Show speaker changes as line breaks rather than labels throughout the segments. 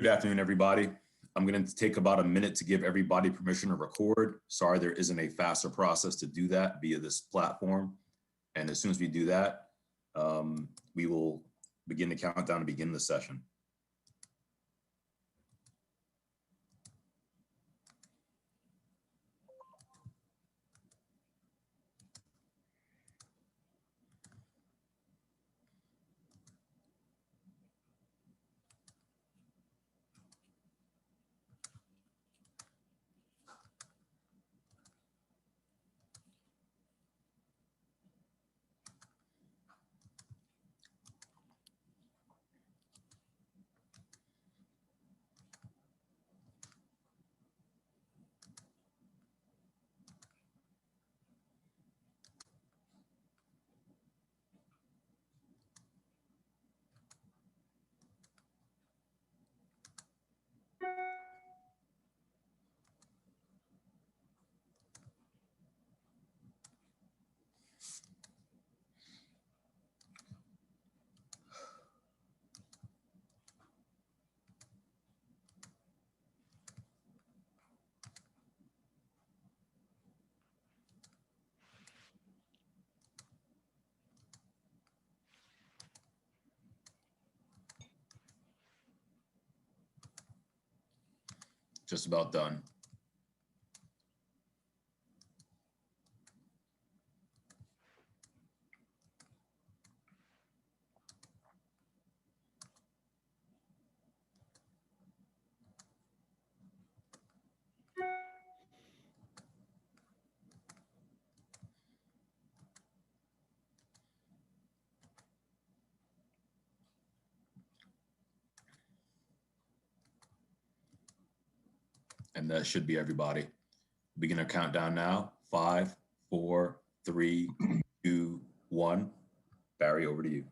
Good afternoon, everybody. I'm going to take about a minute to give everybody permission to record. Sorry, there isn't a faster process to do that via this platform. And as soon as we do that, we will begin the countdown to begin the session. Just about done. And that should be everybody. Begin our countdown now. 5, 4, 3, 2, 1. Barry, over to you.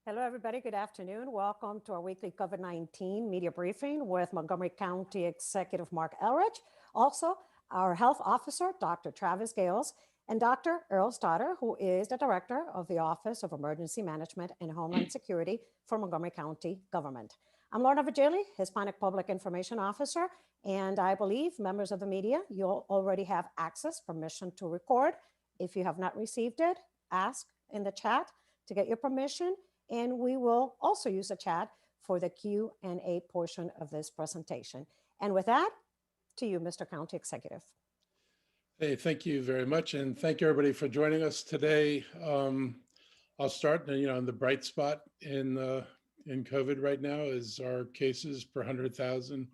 Hello, everybody. Good afternoon. Welcome to our weekly COVID-19 media briefing with Montgomery County Executive Marc Elrich. Also, our health officer, Dr. Travis Gales, and Dr. Earl Stoddard, who is the director of the Office of Emergency Management and Homeland Security for Montgomery County government. I'm Lorna Vigili, Hispanic Public Information Officer, and I believe members of the media, you'll already have access, permission to record. If you have not received it, ask in the chat to get your permission, and we will also use the chat for the Q&A portion of this presentation. And with that, to you, Mr. County Executive.
Hey, thank you very much, and thank you everybody for joining us today. I'll start, in the bright spot in COVID right now is our cases per 100,000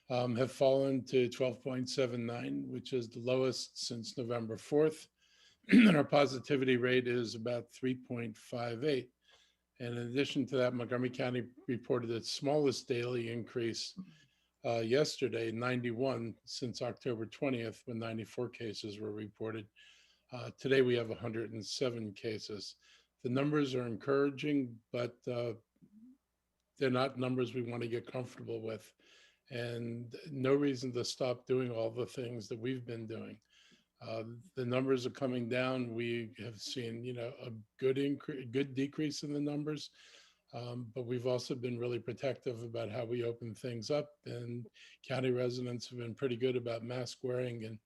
have fallen to 12.79, which is the lowest since November 4th. And our positivity rate is about 3.58. And in addition to that, Montgomery County reported its smallest daily increase yesterday, 91, since October 20th, when 94 cases were reported. Today we have 107 cases. The numbers are encouraging, but they're not numbers we want to get comfortable with, and no reason to stop doing all the things that we've been doing. The numbers are coming down. We have seen, a good decrease in the numbers, but we've also been really protective about how we open things up, and county residents have been pretty good about mask wearing and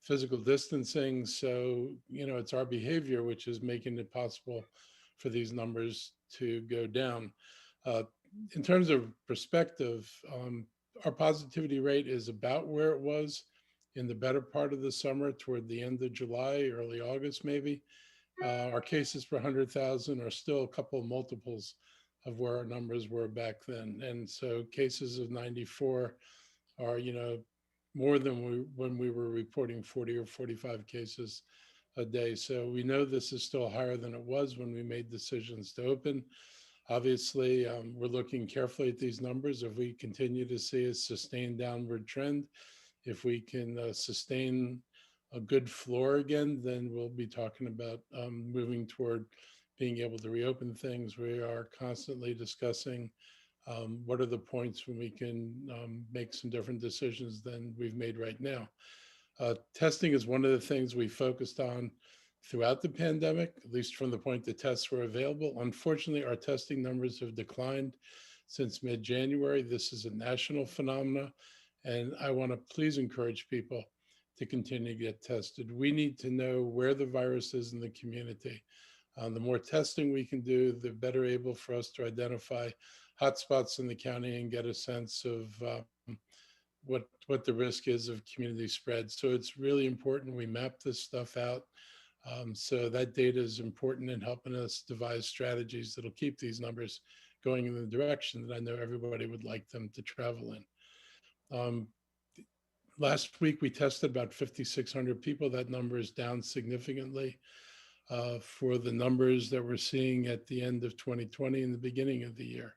physical distancing. So, it's our behavior which is making it possible for these numbers to go down. In terms of perspective, our positivity rate is about where it was in the better part of the summer, toward the end of July, early August, maybe. Our cases per 100,000 are still a couple of multiples of where our numbers were back then. And so cases of 94 are, more than when we were reporting 40 or 45 cases a day. So we know this is still higher than it was when we made decisions to open. Obviously, we're looking carefully at these numbers. If we continue to see a sustained downward trend, if we can sustain a good floor again, then we'll be talking about moving toward being able to reopen things. We are constantly discussing what are the points when we can make some different decisions than we've made right now. Testing is one of the things we focused on throughout the pandemic, at least from the point the tests were available. Unfortunately, our testing numbers have declined since mid-January. This is a national phenomenon, and I want to please encourage people to continue to get tested. We need to know where the virus is in the community. The more testing we can do, the better able for us to identify hotspots in the county and get a sense of what the risk is of community spread. So it's really important we map this stuff out. So that data is important in helping us devise strategies that'll keep these numbers going in the direction that I know everybody would like them to travel in. Last week, we tested about 5,600 people. That number is down significantly for the numbers that we're seeing at the end of 2020 and the beginning of the year.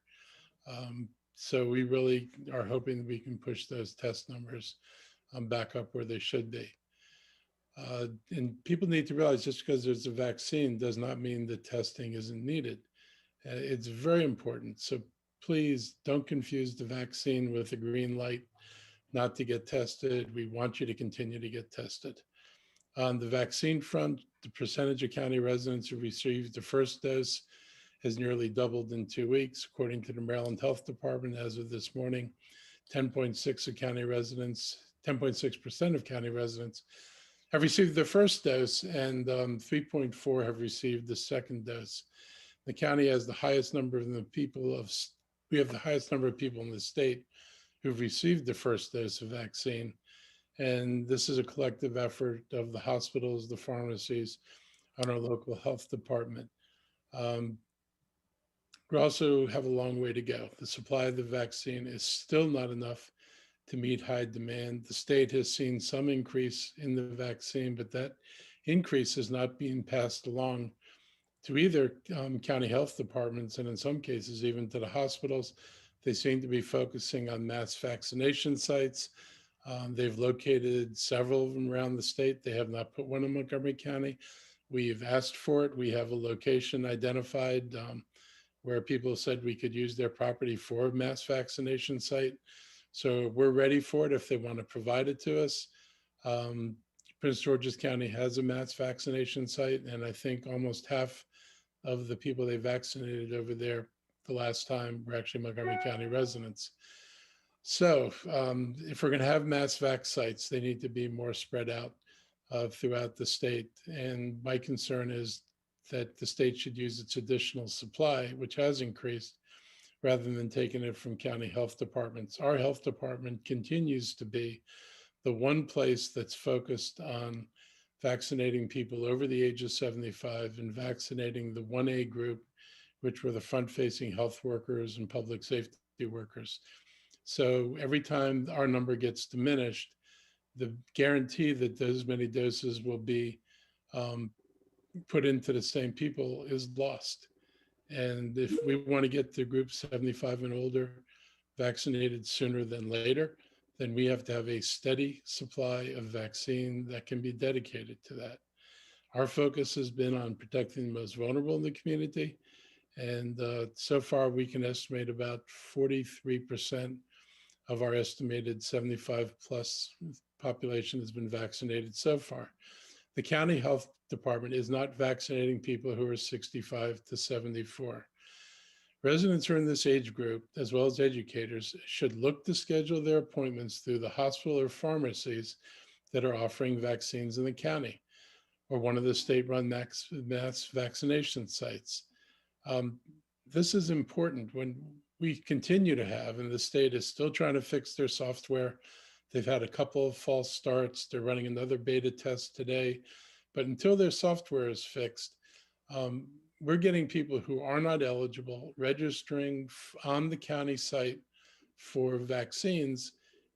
So we really are hoping that we can push those test numbers back up where they should be. And people need to realize just because there's a vaccine does not mean that testing isn't needed. It's very important. So please don't confuse the vaccine with a green light not to get tested. We want you to continue to get tested. On the vaccine front, the percentage of county residents who received the first dose has nearly doubled in 2 weeks. According to the Maryland Health Department, as of this morning, 10.6% of county residents have received the first dose, and 3.4% have received the second dose. The county has the highest number of people we have the highest number of people in the state who've received the first dose of vaccine. And this is a collective effort of the hospitals, the pharmacies, and our local health department. We also have a long way to go. The supply of the vaccine is still not enough to meet high demand. The state has seen some increase in the vaccine, but that increase is not being passed along to either county health departments, and in some cases, even to the hospitals. They seem to be focusing on mass vaccination sites. They've located several of them around the state. They have not put one in Montgomery County. We've asked for it. We have a location identified where people said we could use their property for a mass vaccination site. So we're ready for it if they want to provide it to us. Prince George's County has a mass vaccination site, and I think almost half of the people they vaccinated over there the last time were actually Montgomery County residents. So if we're going to have mass vac sites, they need to be more spread out throughout the state. And my concern is that the state should use its additional supply, which has increased, rather than taking it from county health departments. Our health department continues to be the one place that's focused on vaccinating people over the age of 75 and vaccinating the 1A group, which were the front-facing health workers and public safety workers. So every time our number gets diminished, the guarantee that those many doses will be put into the same people is lost. And if we want to get the group 75 and older vaccinated sooner than later, then we have to have a steady supply of vaccine that can be dedicated to that. Our focus has been on protecting the most vulnerable in the community. And so far, we can estimate about 43% of our estimated 75 plus population has been vaccinated so far. The county health department is not vaccinating people who are 65 to 74. Residents who are in this age group, as well as educators, should look to schedule their appointments through the hospital or pharmacies that are offering vaccines in the county, or one of the state-run mass vaccination sites. This is important when we continue to have, and the state is still trying to fix their software. They've had a couple of false starts. They're running another beta test today. But until their software is fixed, we're getting people who are not eligible registering on the county site for vaccines,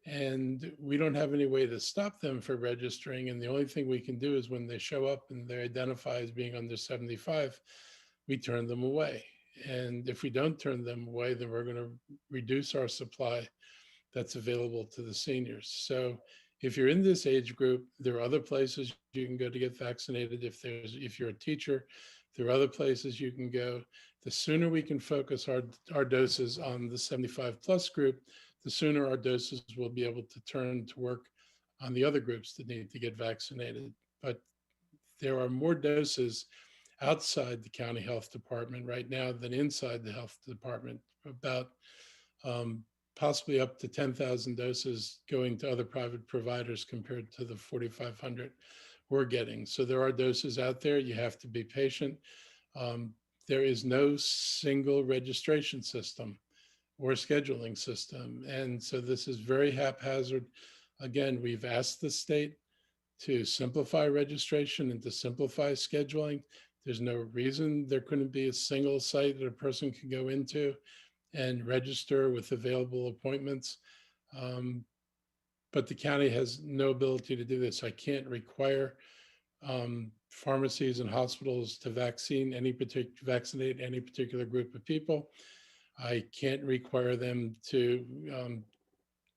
and we don't have any way to stop them from registering. And the only thing we can do is when they show up and they identify as being under 75, we turn them away. And if we don't turn them away, then we're going to reduce our supply that's available to the seniors. So if you're in this age group, there are other places you can go to get vaccinated. If you're a teacher, there are other places you can go. The sooner we can focus our doses on the 75 plus group, the sooner our doses will be able to turn to work on the other groups that need to get vaccinated. But there are more doses outside the county health department right now than inside the health department about possibly up to 10,000 doses going to other private providers compared to the 4,500 we're getting. So there are doses out there. You have to be patient. Um, there is no single registration system or scheduling system. And so this is very haphazard. Again, we've asked the state to simplify registration and to simplify scheduling. There's no reason there couldn't be a single site that a person can go into and register with available appointments. But the county has no ability to do this. I can't require pharmacies and hospitals to vaccinate any particular group of people. I can't require them to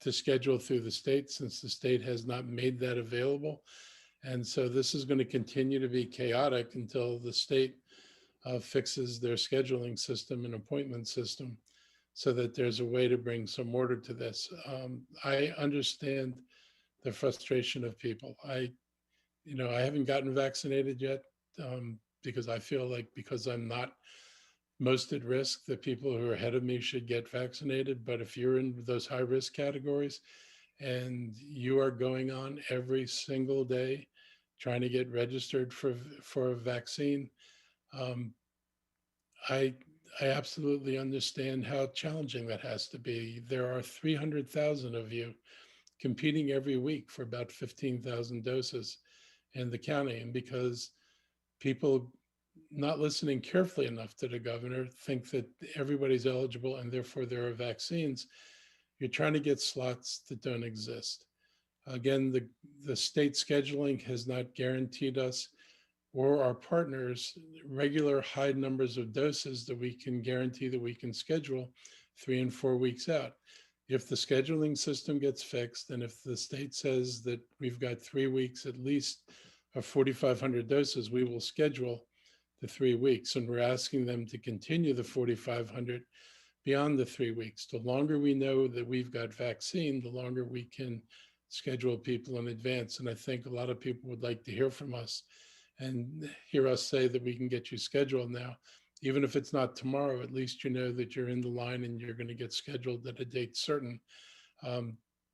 schedule through the state, since the state has not made that available. And so this is going to continue to be chaotic until the state fixes their scheduling system and appointment system, so that there's a way to bring some order to this. I understand the frustration of people. I haven't gotten vaccinated yet because I feel like, because I'm not most at risk, the people who are ahead of me should get vaccinated. But if you're in those high risk categories and you are going on every single day trying to get registered for a vaccine, I absolutely understand how challenging that has to be. There are 300,000 of you competing every week for about 15,000 doses in the county. And because people not listening carefully enough to the governor think that everybody's eligible and therefore there are vaccines, you're trying to get slots that don't exist. Again, the state scheduling has not guaranteed us or our partners regular high numbers of doses that we can guarantee that we can schedule 3 and 4 weeks out. If the scheduling system gets fixed, and if the state says that we've got 3 weeks at least of 4,500 doses, we will schedule the 3 weeks. And we're asking them to continue the 4,500 beyond the 3 weeks. The longer we know that we've got vaccine, the longer we can schedule people in advance. And I think a lot of people would like to hear from us and hear us say that we can get you scheduled now. Even if it's not tomorrow, at least you know that you're in the line and you're going to get scheduled at a date certain.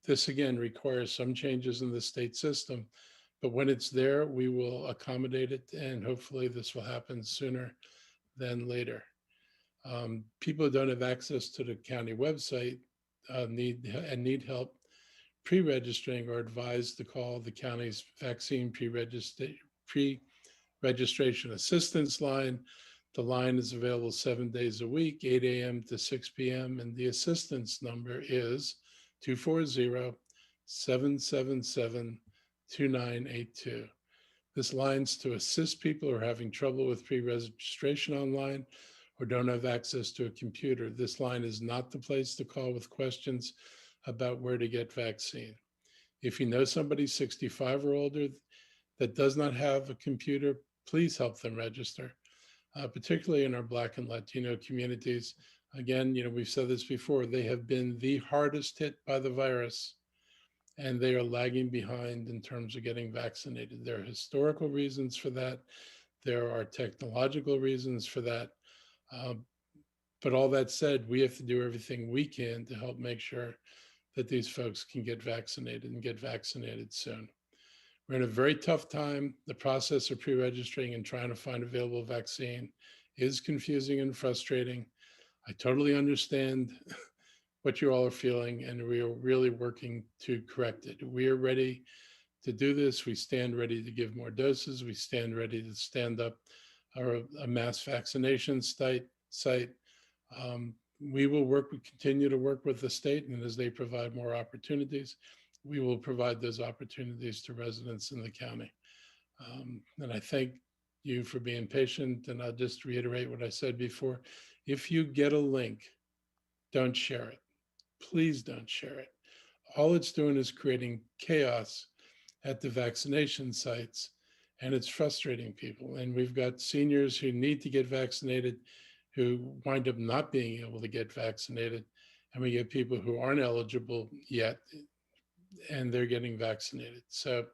This again requires some changes in the state system, but when it's there, we will accommodate it, and hopefully this will happen sooner than later. People who don't have access to the county website need help pre-registering are advised to call the county's vaccine pre-registration assistance line. The line is available 7 days a week, 8 a.m. to 6 p.m. And the assistance number is 240-777-2982. This line's to assist people who are having trouble with pre-registration online or don't have access to a computer. This line is not the place to call with questions about where to get vaccine. If you know somebody 65 or older that does not have a computer, please help them register, particularly in our Black and Latino communities. Again, we've said this before, they have been the hardest hit by the virus, and they are lagging behind in terms of getting vaccinated. There are historical reasons for that. There are technological reasons for that. But all that said, we have to do everything we can to help make sure that these folks can get vaccinated and get vaccinated soon. We're in a very tough time. The process of pre-registering and trying to find available vaccine is confusing and frustrating. I totally understand what you all are feeling, and we are really working to correct it. We are ready to do this. We stand ready to give more doses. We stand ready to stand up a mass vaccination site. We continue to work with the state, and as they provide more opportunities, we will provide those opportunities to residents in the county. And I thank you for being patient, and I'll just reiterate what I said before. If you get a link, don't share it. Please don't share it. All it's doing is creating chaos at the vaccination sites, and it's frustrating people. And we've got seniors who need to get vaccinated who wind up not being able to get vaccinated. And we get people who aren't eligible yet, and they're getting vaccinated. So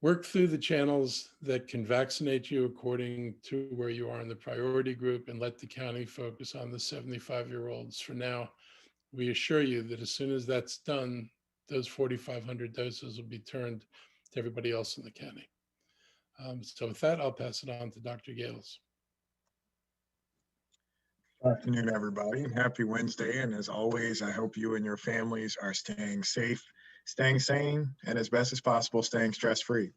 Work through the channels that can vaccinate you according to where you are in the priority group, and let the county focus on the 75-year-olds for now. We assure you that as soon as that's done, those 4,500 doses will be turned to everybody else in the county. So with that, I'll pass it on to Dr. Gales.
Good afternoon, everybody, and happy Wednesday. And as always, I hope you and your families are staying safe, staying sane, and as best as possible, staying stress-free.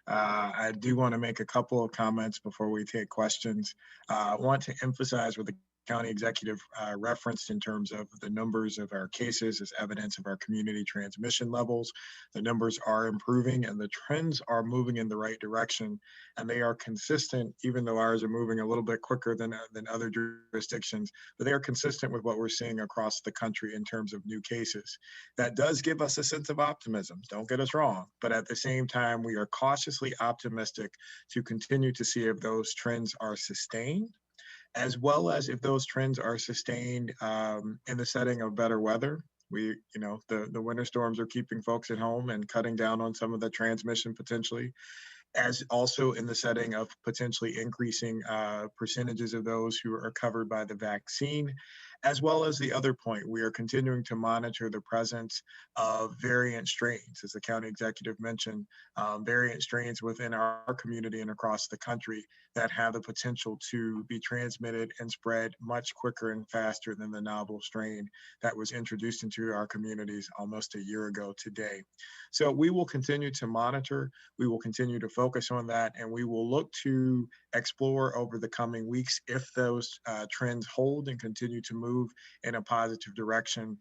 I do want to make a couple of comments before we take questions. I want to emphasize what the county executive referenced in terms of the numbers of our cases as evidence of our community transmission levels. The numbers are improving and the trends are moving in the right direction, and they are consistent, even though ours are moving a little bit quicker than other jurisdictions, but they are consistent with what we're seeing across the country in terms of new cases. That does give us a sense of optimism, don't get us wrong, but at the same time, we are cautiously optimistic to continue to see if those trends are sustained, as well as if those trends are sustained in the setting of better weather. The winter storms are keeping folks at home and cutting down on some of the transmission potentially, as also in the setting of potentially increasing percentages of those who are covered by the vaccine, as well as the other point, we are continuing to monitor the presence of variant strains, as the county executive mentioned, variant strains within our community and across the country that have the potential to be transmitted and spread much quicker and faster than the novel strain that was introduced into our communities almost a year ago today. So we will continue to monitor, we will continue to focus on that, and we will look to explore over the coming weeks if those trends hold and continue to move in a positive direction,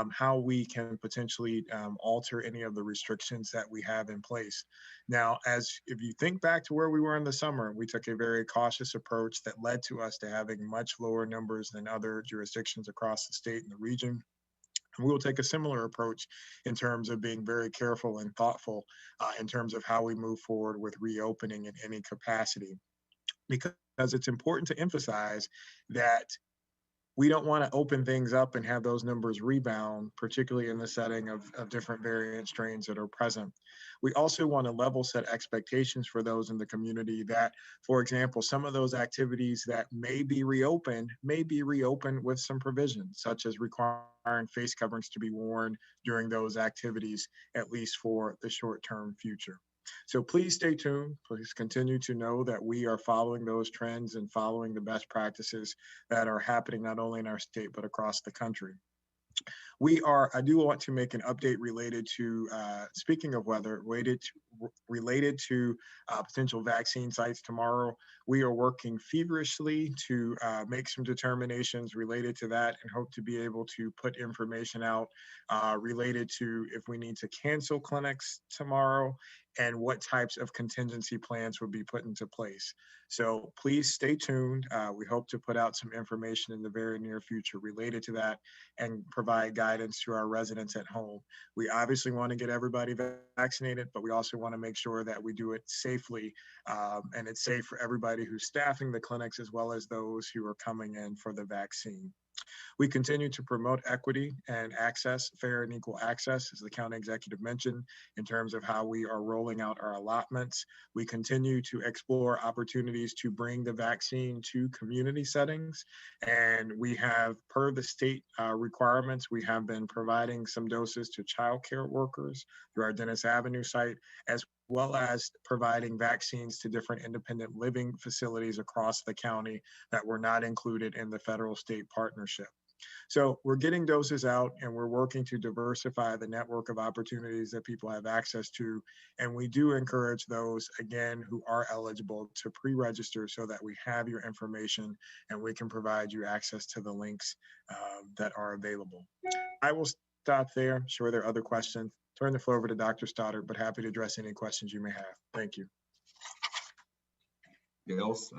how we can potentially alter any of the restrictions that we have in place. Now, if you think back to where we were in the summer, we took a very cautious approach that led to us to having much lower numbers than other jurisdictions across the state and the region. And we will take a similar approach in terms of being very careful and thoughtful in terms of how we move forward with reopening in any capacity. Because it's important to emphasize that we don't want to open things up and have those numbers rebound, particularly in the setting of different variant strains that are present. We also want to level set expectations for those in the community that, for example, some of those activities that may be reopened with some provisions, such as requiring face coverings to be worn during those activities, at least for the short-term future. So please stay tuned. Please continue to know that we are following those trends and following the best practices that are happening not only in our state, but across the country. I do want to make an update related to, speaking of weather, related to potential vaccine sites tomorrow. We are working feverishly to make some determinations related to that and hope to be able to put information out related to if we need to cancel clinics tomorrow and what types of contingency plans would be put into place. So please stay tuned. We hope to put out some information in the very near future related to that and provide guidance to our residents at home. We obviously want to get everybody vaccinated, but we also want to make sure that we do it safely and it's safe for everybody who's staffing the clinics as well as those who are coming in for the vaccine. We continue to promote equity and access, fair and equal access, as the county executive mentioned, in terms of how we are rolling out our allotments. We continue to explore opportunities to bring the vaccine to community settings. And we have, per the state requirements, we have been providing some doses to childcare workers through our Dennis Avenue site, as well as providing vaccines to different independent living facilities across the county that were not included in the federal-state partnership. So we're getting doses out and we're working to diversify the network of opportunities that people have access to. And we do encourage those, again, who are eligible to pre-register so that we have your information and we can provide you access to the links that are available. I will stop there. I'm sure there are other questions. Turn the floor over to Dr. Stoddard, but happy to address any questions you may have. Thank you.
Gales,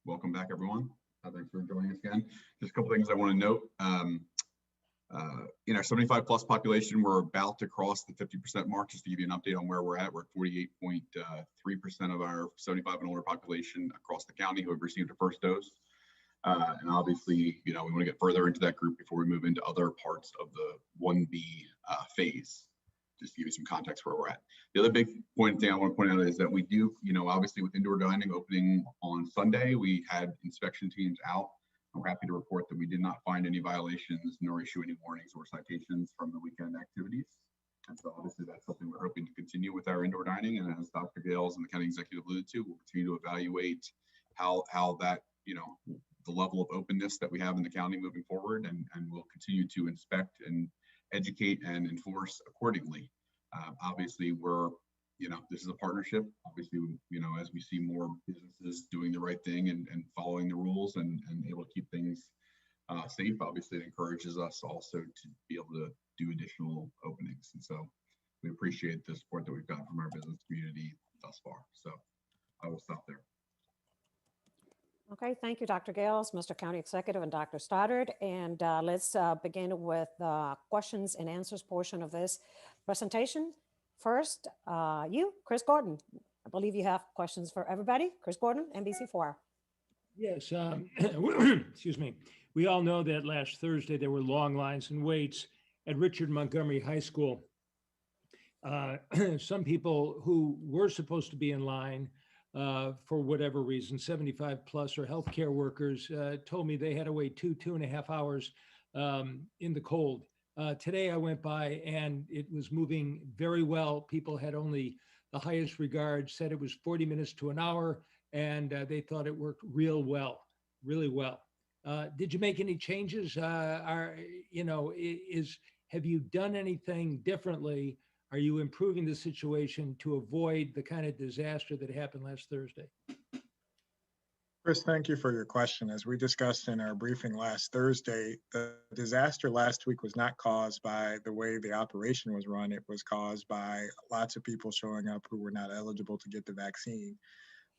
welcome back, everyone. Thanks for joining us again. Just a couple things I want to note. In our 75 plus population, we're about to cross the 50% mark. Just to give you an update on where we're at 48.3% of our 75 and older population across the county who have received a first dose. And obviously, we want to get further into that group before we move into other parts of the 1B phase. just to give you some context where we're at. The other big thing I want to point out is that we do, obviously with indoor dining opening on Sunday, we had inspection teams out. I'm happy to report that we did not find any violations nor issue any warnings or citations from the weekend activities. And so obviously that's something we're hoping to continue with our indoor dining. And as Dr. Gales and the county executive alluded to, we'll continue to evaluate how that, the level of openness that we have in the county moving forward, and we'll continue to inspect and educate and enforce accordingly. Obviously this is a partnership. Obviously, as we see more businesses doing the right thing and following the rules and able to keep things safe, obviously it encourages us also to be able to do additional openings. And so we appreciate the support that we've got from our business community thus far. So I will stop there.
Okay, thank you, Dr. Gales, Mr. County Executive, and Dr. Stoddard. And let's begin with the questions and answers portion of this presentation. First, Chris Gordon. I believe you have questions for everybody. Chris Gordon, NBC4.
Yes, excuse me. We all know that last Thursday there were long lines and waits at Richard Montgomery High School. Some people who were supposed to be in line for whatever reason, 75 plus or healthcare workers, told me they had to wait 2.5 hours in the cold. Today I went by and it was moving very well. People had only the highest regard, said it was 40 minutes to an hour, and they thought it worked really well. Did you make any changes? Have you done anything differently? Are you improving the situation to avoid the kind of disaster that happened last Thursday?
Chris, thank you for your question. As we discussed in our briefing last Thursday, the disaster last week was not caused by the way the operation was run. It was caused by lots of people showing up who were not eligible to get the vaccine,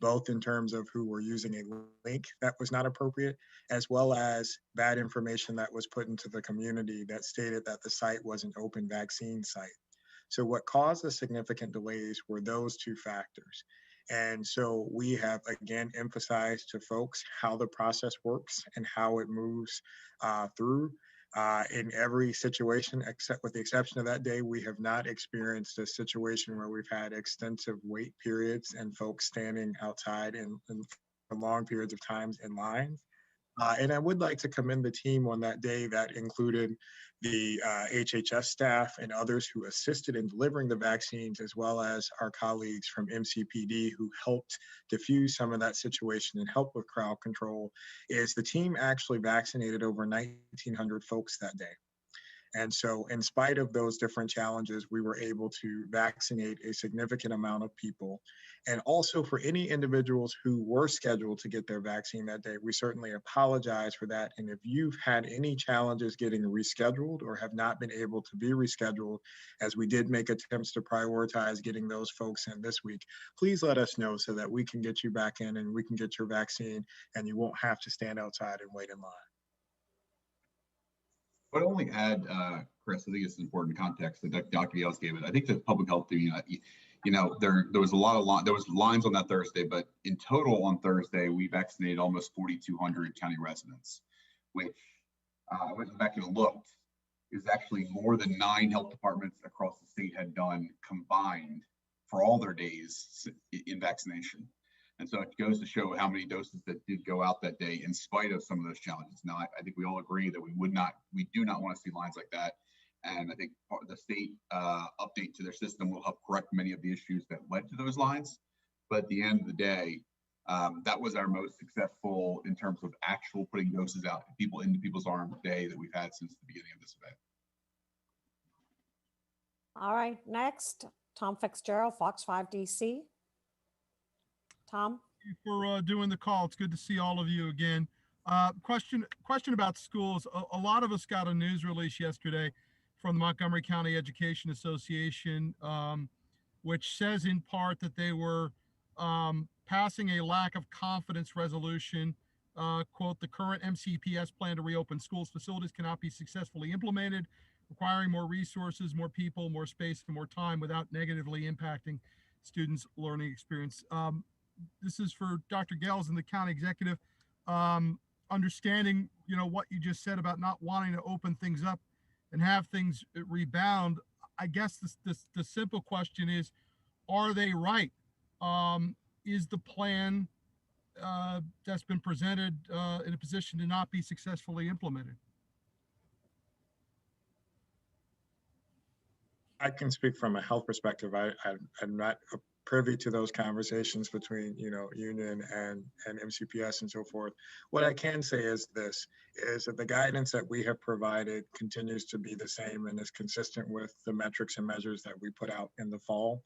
both in terms of who were using a link that was not appropriate, as well as bad information that was put into the community that stated that the site was an open vaccine site. So what caused the significant delays were those two factors. And so we have, again, emphasized to folks how the process works and how it moves through. In every situation, except with the exception of that day, we have not experienced a situation where we've had extensive wait periods and folks standing outside in for long periods of times in lines. And I would like to commend the team on that day that included the HHS staff and others who assisted in delivering the vaccines, as well as our colleagues from MCPD who helped diffuse some of that situation and help with crowd control. Is the team actually vaccinated over 1,900 folks that day. And so in spite of those different challenges, we were able to vaccinate a significant amount of people. And also for any individuals who were scheduled to get their vaccine that day, we certainly apologize for that. And if you've had any challenges getting rescheduled or have not been able to be rescheduled, as we did make attempts to prioritize getting those folks in this week, please let us know so that we can get you back in and we can get your vaccine and you won't have to stand outside and wait in line.
I'd only add, Chris, I think it's important context that Dr. Gales gave it. I think the public health team, there was there was lines on that Thursday, but in total on Thursday, we vaccinated almost 4,200 county residents, which I went back and looked, is actually more than 9 health departments across the state had done combined for all their days in vaccination. And so it goes to show how many doses that did go out that day in spite of some of those challenges. Now, I think we all agree that we do not want to see lines like that. And I think the state update to their system will help correct many of the issues that led to those lines. But at the end of the day, that was our most successful in terms of actual putting doses out into people's arms day that we've had since the beginning of this event.
All right, next, Tom Fitzgerald, Fox 5 DC. Tom?
Thank you for doing the call. It's good to see all of you again. Question about schools. A lot of us got a news release yesterday from the Montgomery County Education Association, which says in part that they were passing a lack of confidence resolution. Quote, the current MCPS plan to reopen schools facilities cannot be successfully implemented, requiring more resources, more people, more space, and more time without negatively impacting students' learning experience. This is for Dr. Gales and the county executive. Understanding, what you just said about not wanting to open things up and have things rebound, I guess the simple question is, are they right? Is the plan that's been presented in a position to not be successfully implemented?
I can speak from a health perspective. I'm not privy to those conversations between, union and MCPS and so forth. What I can say is this, is that the guidance that we have provided continues to be the same and is consistent with the metrics and measures that we put out in the fall,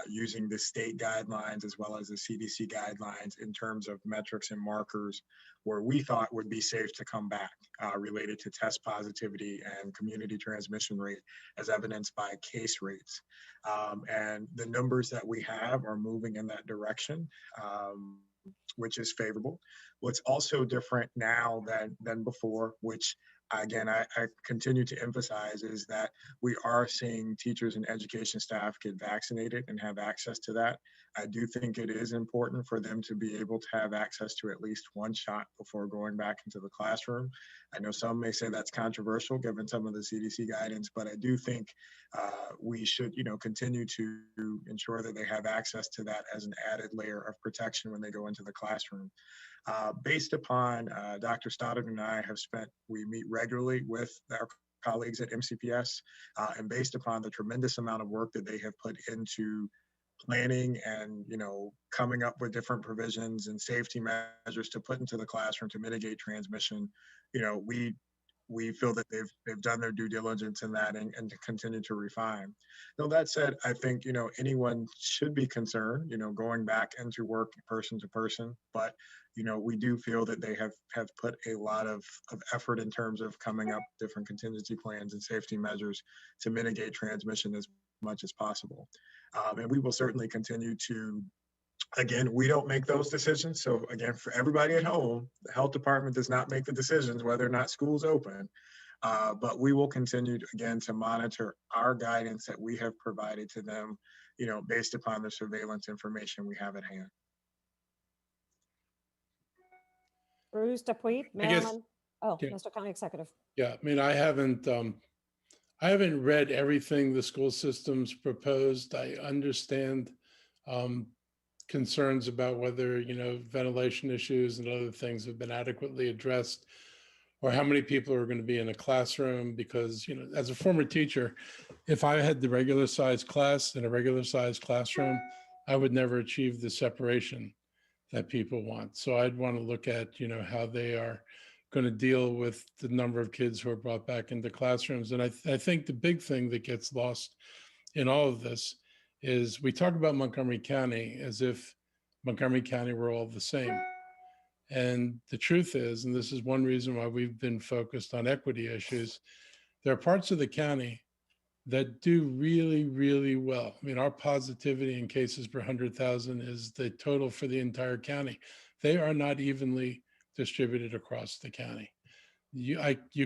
using the state guidelines as well as the CDC guidelines in terms of metrics and markers where we thought would be safe to come back, related to test positivity and community transmission rate as evidenced by case rates. And the numbers that we have are moving in that direction, which is favorable. What's also different now than before, which again, I continue to emphasize, is that we are seeing teachers and education staff get vaccinated and have access to that. I do think it is important for them to be able to have access to at least one shot before going back into the classroom. I know some may say that's controversial given some of the CDC guidance, but I do think we should, continue to ensure that they have access to that as an added layer of protection when they go into the classroom. Based upon Dr. Stoddard and I we meet regularly with our colleagues at MCPS, and based upon the tremendous amount of work that they have put into planning and, coming up with different provisions and safety measures to put into the classroom to mitigate transmission, we feel that they've done their due diligence in that and to continue to refine. Now, that said, I think, anyone should be concerned, going back into work person to person, but, we do feel that they have put a lot of effort in terms of coming up with different contingency plans and safety measures to mitigate transmission as much as possible. And we will certainly continue to, again, we don't make those decisions. So again, for everybody at home, the health department does not make the decisions whether or not school's open. But we will continue to monitor our guidance that we have provided to them, based upon the surveillance information we have at hand.
Bruce Dupuy, Maryland. Oh,
yeah.
Mr. County Executive.
Yeah, I mean, I haven't read everything the school system's proposed. I understand concerns about whether, ventilation issues and other things have been adequately addressed, or how many people are going to be in a classroom. Because, as a former teacher, if I had the regular size class in a regular size classroom, I would never achieve the separation that people want. So I'd want to look at, how they are going to deal with the number of kids who are brought back into classrooms. And I think the big thing that gets lost in all of this is we talk about Montgomery County as if Montgomery County were all the same. And the truth is, and this is one reason why we've been focused on equity issues, there are parts of the county that do really, really well. I mean, our positivity in cases per 100,000 is the total for the entire county. They are not evenly distributed across the county. You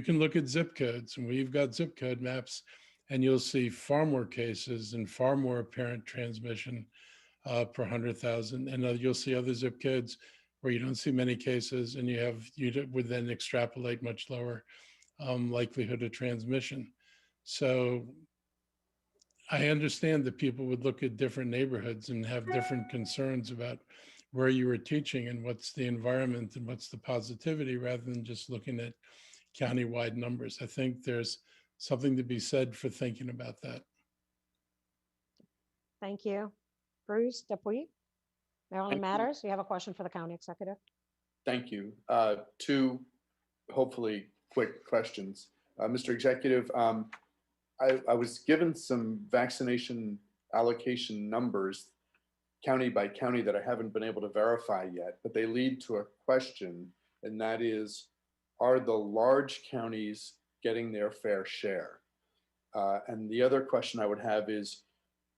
can look at zip codes, and we've got zip code maps, and you'll see far more cases and far more apparent transmission per 100,000. And you'll see other zip codes where you don't see many cases, and you would then extrapolate much lower likelihood of transmission. So I understand that people would look at different neighborhoods and have different concerns about where you were teaching and what's the environment and what's the positivity, rather than just looking at countywide numbers. I think there's something to be said for thinking about that.
Thank you. Bruce Dupuy, Maryland Matters. You have a question for the County Executive?
Thank you. Two hopefully quick questions. Mr. Executive, I was given some vaccination allocation numbers county by county that I haven't been able to verify yet, but they lead to a question, and that is, are the large counties getting their fair share? And the other question I would have is,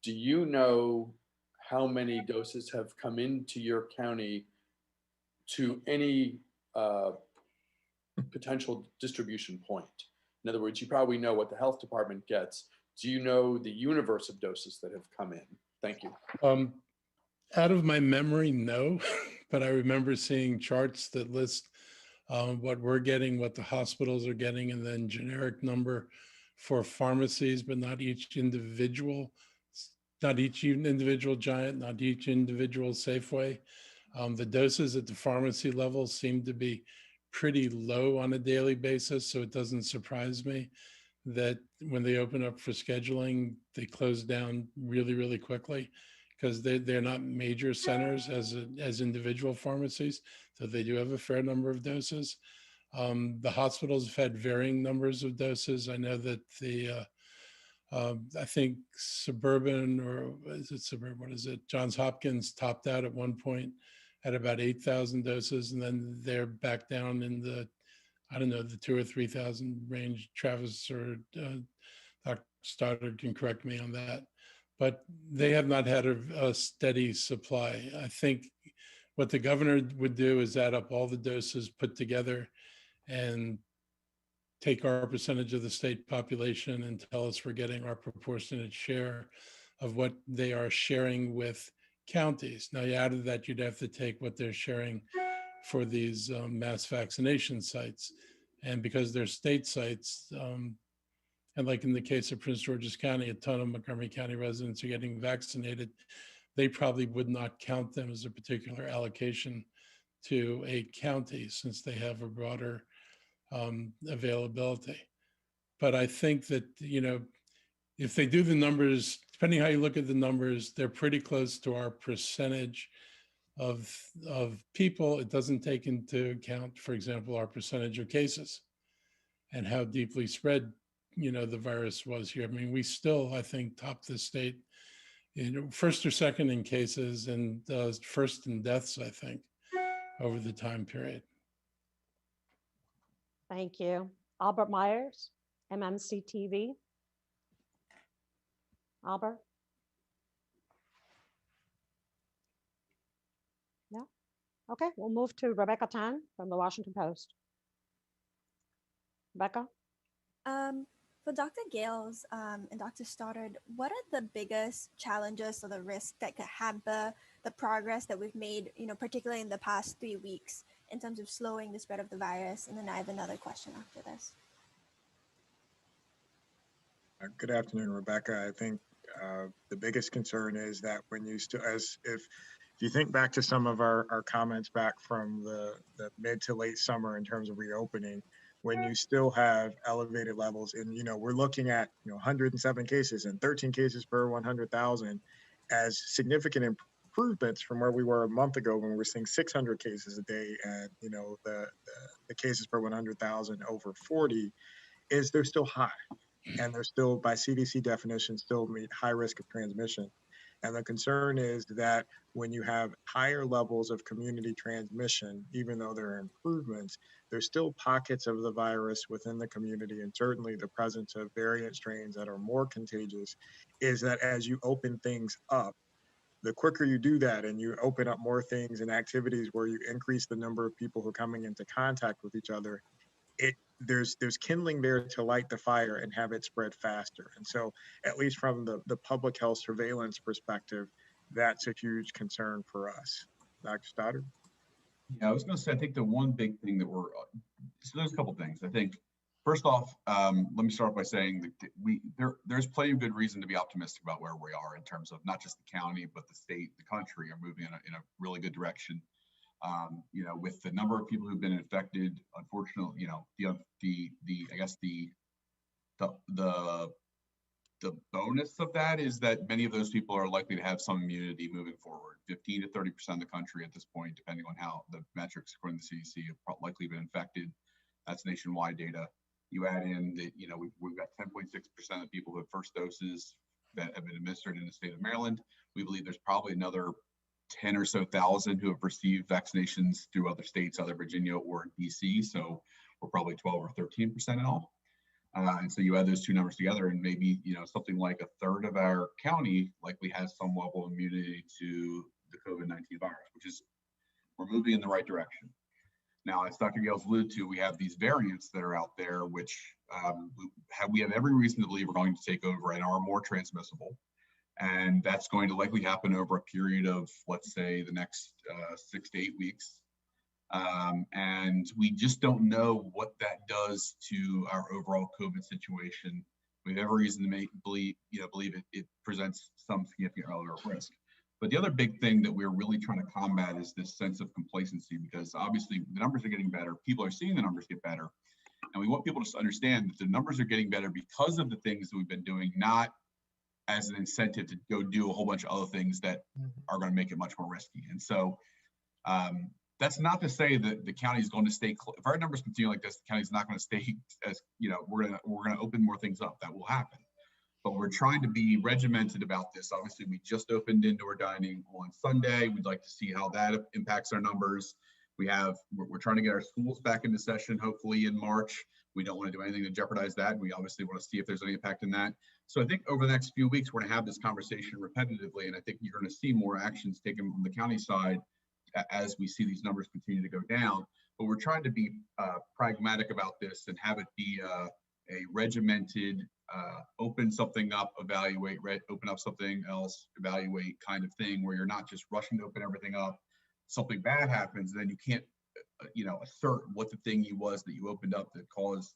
do you know how many doses have come into your county to any potential distribution point? In other words, you probably know what the health department gets. Do you know the universe of doses that have come in? Thank you.
Out of my memory, no, but I remember seeing charts that list what we're getting, what the hospitals are getting, and then generic number for pharmacies, but not each individual Giant, not each individual Safeway. The doses at the pharmacy level seem to be pretty low on a daily basis, so it doesn't surprise me that when they open up for scheduling, they close down really, really quickly, because they're not major centers as individual pharmacies, so they do have a fair number of doses. The hospitals have had varying numbers of doses. I know that I think Suburban, or is it Suburban? What is it? Johns Hopkins topped out at one point at about 8,000 doses, and then they're back down in the, I don't know, the 2,000 or 3,000 range. Travis or Dr. Stoddard can correct me on that, but they have not had a steady supply. I think what the governor would do is add up all the doses put together and take our percentage of the state population and tell us we're getting our proportionate share of what they are sharing with counties. Now, out of that, you'd have to take what they're sharing for these mass vaccination sites. And because they're state sites, and like in the case of Prince George's County, a ton of Montgomery County residents are getting vaccinated, they probably would not count them as a particular allocation to a county, since they have a broader availability. But I think that, if they do the numbers, depending how you look at the numbers, they're pretty close to our percentage of people. It doesn't take into account, for example, our percentage of cases and how deeply spread, the virus was here. I mean, we still, I think, top the state, first or second in cases, and first in deaths, I think, over the time period.
Thank you. Albert Myers, MMC TV. Albert? No? Okay, we'll move to Rebecca Tan from the Washington Post. Rebecca?
For Dr. Gales and Dr. Stoddard, what are the biggest challenges or the risks that could hamper the progress that we've made, particularly in the past 3 weeks, in terms of slowing the spread of the virus? And then I have another question after this.
Good afternoon, Rebecca. I think the biggest concern is that when you if you think back to some of our comments back from the mid to late summer in terms of reopening, when you still have elevated levels, and we're looking at 107 cases and 13 cases per 100,000 as significant improvements from where we were a month ago, when we were seeing 600 cases a day, and the cases per 100,000 over 40, is they're still high, and they're still, by CDC definition, still meet high risk of transmission. And the concern is that when you have higher levels of community transmission, even though there are improvements, there's still pockets of the virus within the community, and certainly the presence of variant strains that are more contagious, is that as you open things up, the quicker you do that and you open up more things and activities where you increase the number of people who are coming into contact with each other, there's kindling there to light the fire and have it spread faster. And so, at least from the public health surveillance perspective, that's a huge concern for us. Dr. Stoddard?
Yeah, I was going to say, I think the one big thing that so there's a couple things. I think, first off, let me start by saying that there's plenty of good reason to be optimistic about where we are in terms of not just the county, but the state, the country are moving in a really good direction. With the number of people who've been infected, unfortunately, the bonus of that is that many of those people are likely to have some immunity moving forward. 15 to 30% of the country at this point, depending on how the metrics according to the CDC, have likely been infected. That's nationwide data. You add in that, we've got 10.6% of people who have first doses that have been administered in the state of Maryland. We believe there's probably another 10 or so thousand who have received vaccinations through other states, either Virginia or DC. So we're probably 12 or 13% in all. And so you add those two numbers together, and maybe, something like a third of our county likely has some level of immunity to the COVID-19 virus, which is, we're moving in the right direction. Now, as Dr. Gales alluded to, we have these variants that are out there, which we have every reason to believe are going to take over and are more transmissible. And that's going to likely happen over a period of, let's say, the next 6 to 8 weeks. And we just don't know what that does to our overall COVID situation We have every reason to believe it presents some significant relative risk. But the other big thing that we're really trying to combat is this sense of complacency, because obviously the numbers are getting better. People are seeing the numbers get better. And we want people to understand that the numbers are getting better because of the things that we've been doing, not as an incentive to go do a whole bunch of other things that are going to make it much more risky. And so that's not to say that the county is going to stay. If our numbers continue like this, the county is not going to stay as, we're going to open more things up. That will happen. But we're trying to be regimented about this. Obviously, we just opened indoor dining on Sunday. We'd like to see how that impacts our numbers. We're trying to get our schools back into session, hopefully in March. We don't want to do anything to jeopardize that. We obviously want to see if there's any impact in that. So I think over the next few weeks, we're going to have this conversation repetitively. And I think you're going to see more actions taken from the county side as we see these numbers continue to go down. But we're trying to be pragmatic about this and have it be a regimented, open something up, evaluate, open up something else, evaluate kind of thing, where you're not just rushing to open everything up. Something bad happens, then you can't, assert what the thing was that you opened up that caused,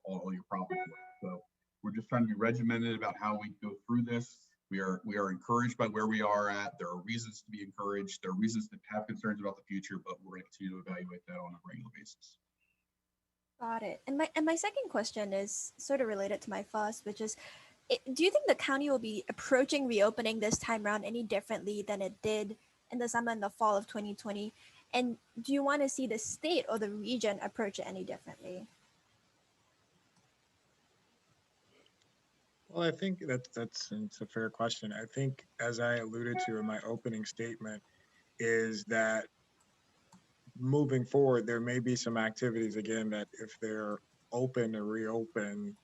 all your problems. So we're just trying to be regimented about how we go through this. We are encouraged by where we are at. There are reasons to be encouraged. There are reasons to have concerns about the future, but we're going to continue to evaluate that on a regular basis.
Got it. And my second question is sort of related to my first, which is, do you think the county will be approaching reopening this time around any differently than it did in the summer and the fall of 2020? And do you want to see the state or the region approach it any differently?
Well, I think it's a fair question. I think, as I alluded to in my opening statement, is that moving forward, there may be some activities, again, that if they're open or reopen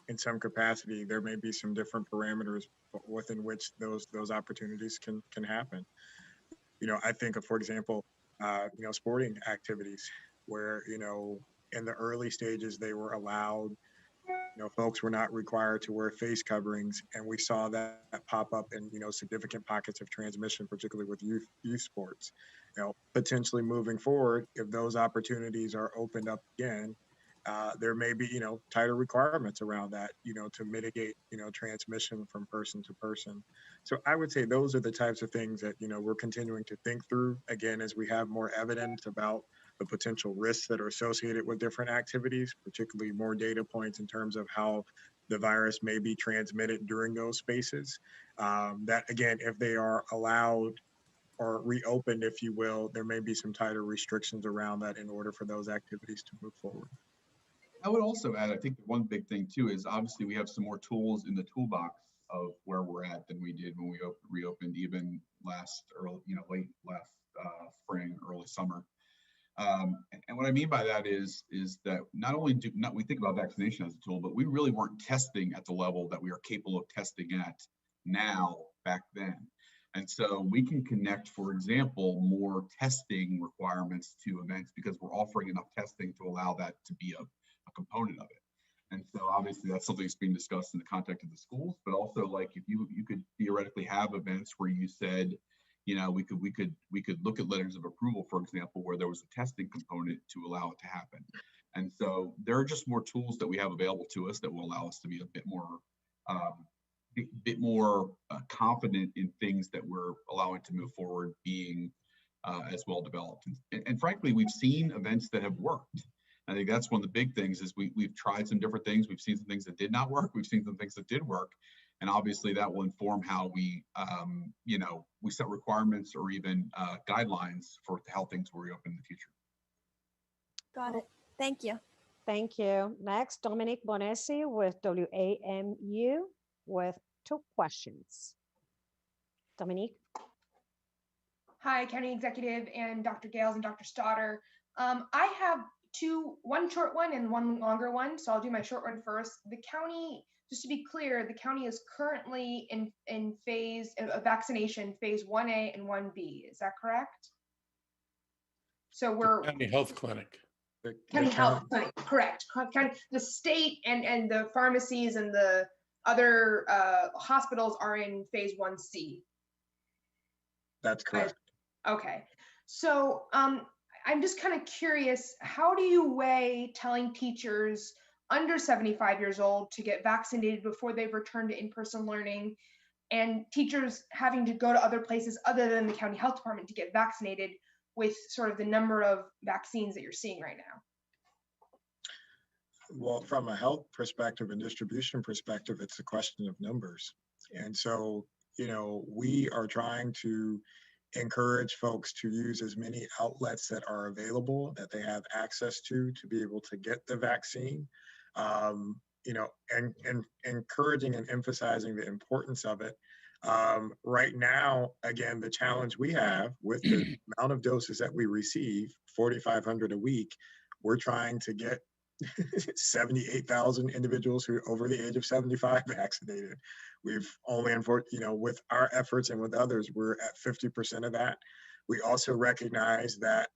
in some capacity, there may be some different parameters within which those opportunities can happen. I think of, for example, sporting activities where, in the early stages, they were allowed, folks were not required to wear face coverings. And we saw that pop up in, significant pockets of transmission, particularly with youth sports. Potentially moving forward, if those opportunities are opened up again, there may be, tighter requirements around that, to mitigate, transmission from person to person. So I would say those are the types of things that, we're continuing to think through, again, as we have more evidence about the potential risks that are associated with different activities, particularly more data points in terms of how the virus may be transmitted during those spaces. That, again, if they are allowed or reopened, if you will, there may be some tighter restrictions around that in order for those activities to move forward.
I would also add, I think one big thing too is obviously we have some more tools in the toolbox of where we're at than we did when we reopened even late last spring, early summer. And what I mean by that is that not only we think about vaccination as a tool, but we really weren't testing at the level that we are capable of testing at now back then. And so we can connect, for example, more testing requirements to events because we're offering enough testing to allow that to be a component of it. And so obviously that's something that's being discussed in the context of the schools, but also like if you could theoretically have events where you said, we could look at letters of approval, for example, where there was a testing component to allow it to happen. And so there are just more tools that we have available to us that will allow us to be a bit more confident in things that we're allowing to move forward being as well developed. And frankly, we've seen events that have worked. I think that's one of the big things is we've tried some different things. We've seen some things that did not work. We've seen some things that did work. And obviously that will inform how we, we set requirements or even guidelines for how things will reopen in the future.
Got it. Thank you.
Thank you. Next, Dominique Bonessi with WAMU with 2 questions. Dominique.
Hi, County Executive and Dr. Gales and Dr. Stoddard. I have one short one and one longer one, so I'll do my short one first. The county, just to be clear, the county is currently in phase of vaccination, phase 1A and 1B. Is that correct? So we're
County Health Clinic.
County Health Clinic, correct. The state and the pharmacies and the other hospitals are in phase 1C.
That's correct.
Okay. So I'm just kind of curious, how do you weigh telling teachers under 75 years old to get vaccinated before they've returned to in-person learning, and teachers having to go to other places other than the county health department to get vaccinated with sort of the number of vaccines that you're seeing right now?
Well, from a health perspective and distribution perspective, it's a question of numbers. And so, we are trying to encourage folks to use as many outlets that are available, that they have access to be able to get the vaccine. And encouraging and emphasizing the importance of it. Right now, again, the challenge we have with the amount of doses that we receive, 4,500 a week, we're trying to get 78,000 individuals who are over the age of 75 vaccinated. We've only, with our efforts and with others, we're at 50% of that. We also recognize that,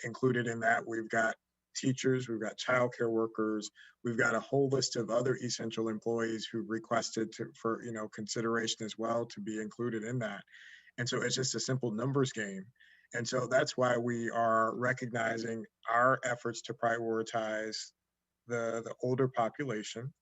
included in that, we've got teachers, we've got childcare workers, we've got a whole list of other essential employees who requested for consideration as well to be included in that. And so it's just a simple numbers game. And so that's why we are recognizing our efforts to prioritize the older population,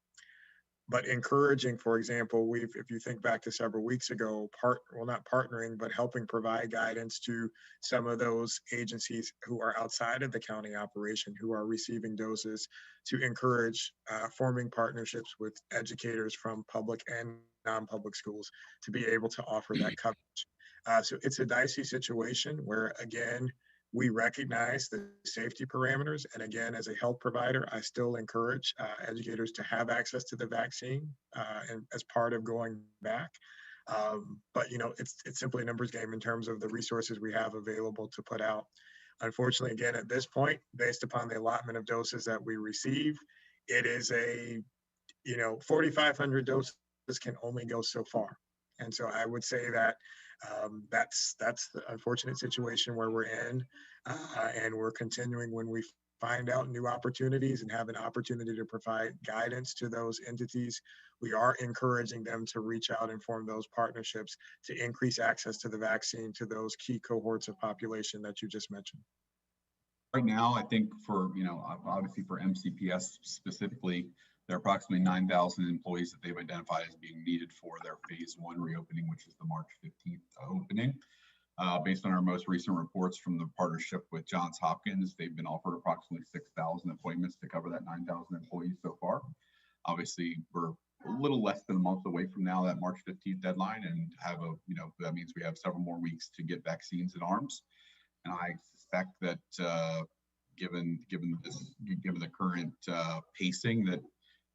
but encouraging, for example, if you think back to several weeks ago, not partnering, but helping provide guidance to some of those agencies who are outside of the county operation, who are receiving doses, to encourage forming partnerships with educators from public and non-public schools to be able to offer that coverage. So it's a dicey situation where, again, we recognize the safety parameters. And again, as a health provider, I still encourage educators to have access to the vaccine and as part of going back. But, it's simply a numbers game in terms of the resources we have available to put out. Unfortunately, again, at this point, based upon the allotment of doses that we receive, it is 4,500 doses can only go so far. And so I would say that that's the unfortunate situation where we're in, and we're continuing when we find out new opportunities and have an opportunity to provide guidance to those entities. We are encouraging them to reach out and form those partnerships to increase access to the vaccine to those key cohorts of population that you just mentioned.
Right now, I think obviously for MCPS specifically, there are approximately 9,000 employees that they've identified as being needed for their phase 1 reopening, which is the March 15th opening. Based on our most recent reports from the partnership with Johns Hopkins, they've been offered approximately 6,000 appointments to cover that 9,000 employees so far. Obviously, we're a little less than a month away from now, that March 15th deadline, and that means we have several more weeks to get vaccines in arms. And I suspect that given the current pacing, that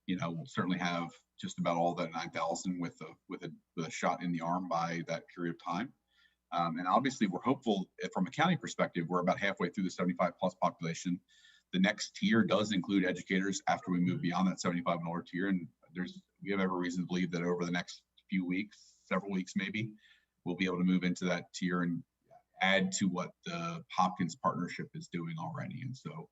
we'll certainly have just about all that 9,000 with a shot in the arm by that period of time. And obviously, we're hopeful from a county perspective. We're about halfway through the 75 plus population. The next tier does include educators after we move beyond that 75 and older tier. And we have every reason to believe that over the next few weeks, several weeks maybe, we'll be able to move into that tier and add to what the Hopkins partnership is doing already. And so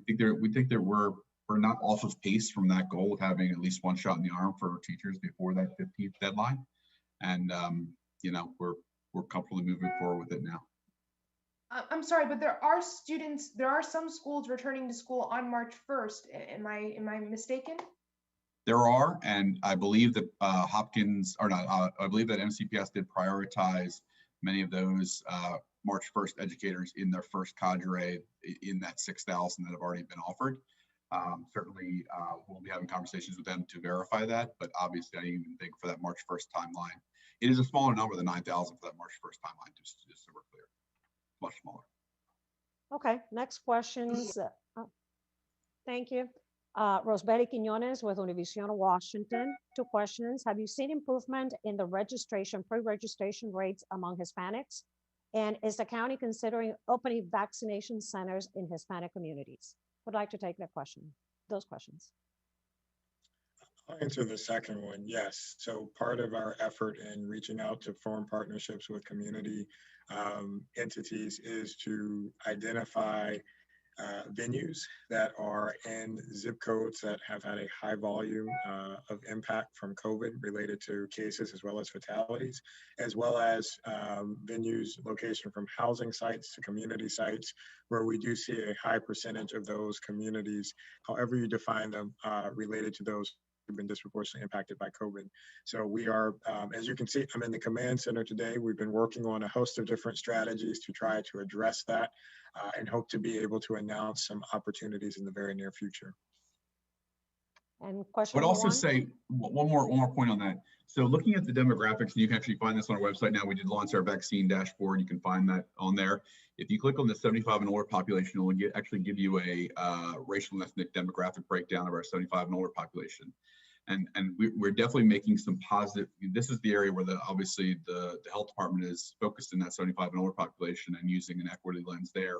we think that we're not off of pace from that goal of having at least one shot in the arm for teachers before that 15th deadline. And we're comfortably moving forward with it now.
I'm sorry, but there are some schools returning to school on March 1st. Am I mistaken?
There are, and I believe that I believe that MCPS did prioritize many of those March 1st educators in their first cadre in that 6,000 that have already been offered. Certainly, we'll be having conversations with them to verify that, but obviously I even think for that March 1st timeline, it is a smaller number than 9,000 for that March 1st timeline, just so we're clear, much smaller.
Okay, next questions. Thank you. Rosbelly Quinones with Univision Washington. 2 questions. Have you seen improvement in the pre-registration rates among Hispanics? And is the county considering opening vaccination centers in Hispanic communities? Would like to take those questions.
I'll answer the second one. Yes. So part of our effort in reaching out to form partnerships with community entities is to identify venues that are in zip codes that have had a high volume of impact from COVID related to cases as well as fatalities, as well as venues location from housing sites to community sites where we do see a high percentage of those communities, however you define them, related to those who've been disproportionately impacted by COVID. So we are, as you can see, I'm in the command center today. We've been working on a host of different strategies to try to address that and hope to be able to announce some opportunities in the very near future.
And
I
question
would
number
also
one?
say one more point on that. So looking at the demographics, and you can actually find this on our website now. We did launch our vaccine dashboard. You can find that on there. If you click on the 75 and older population, it will actually give you a racial and ethnic demographic breakdown of our 75 and older population. And we're definitely making some positive. This is the area where obviously the health department is focused in that 75 and older population and using an equity lens there.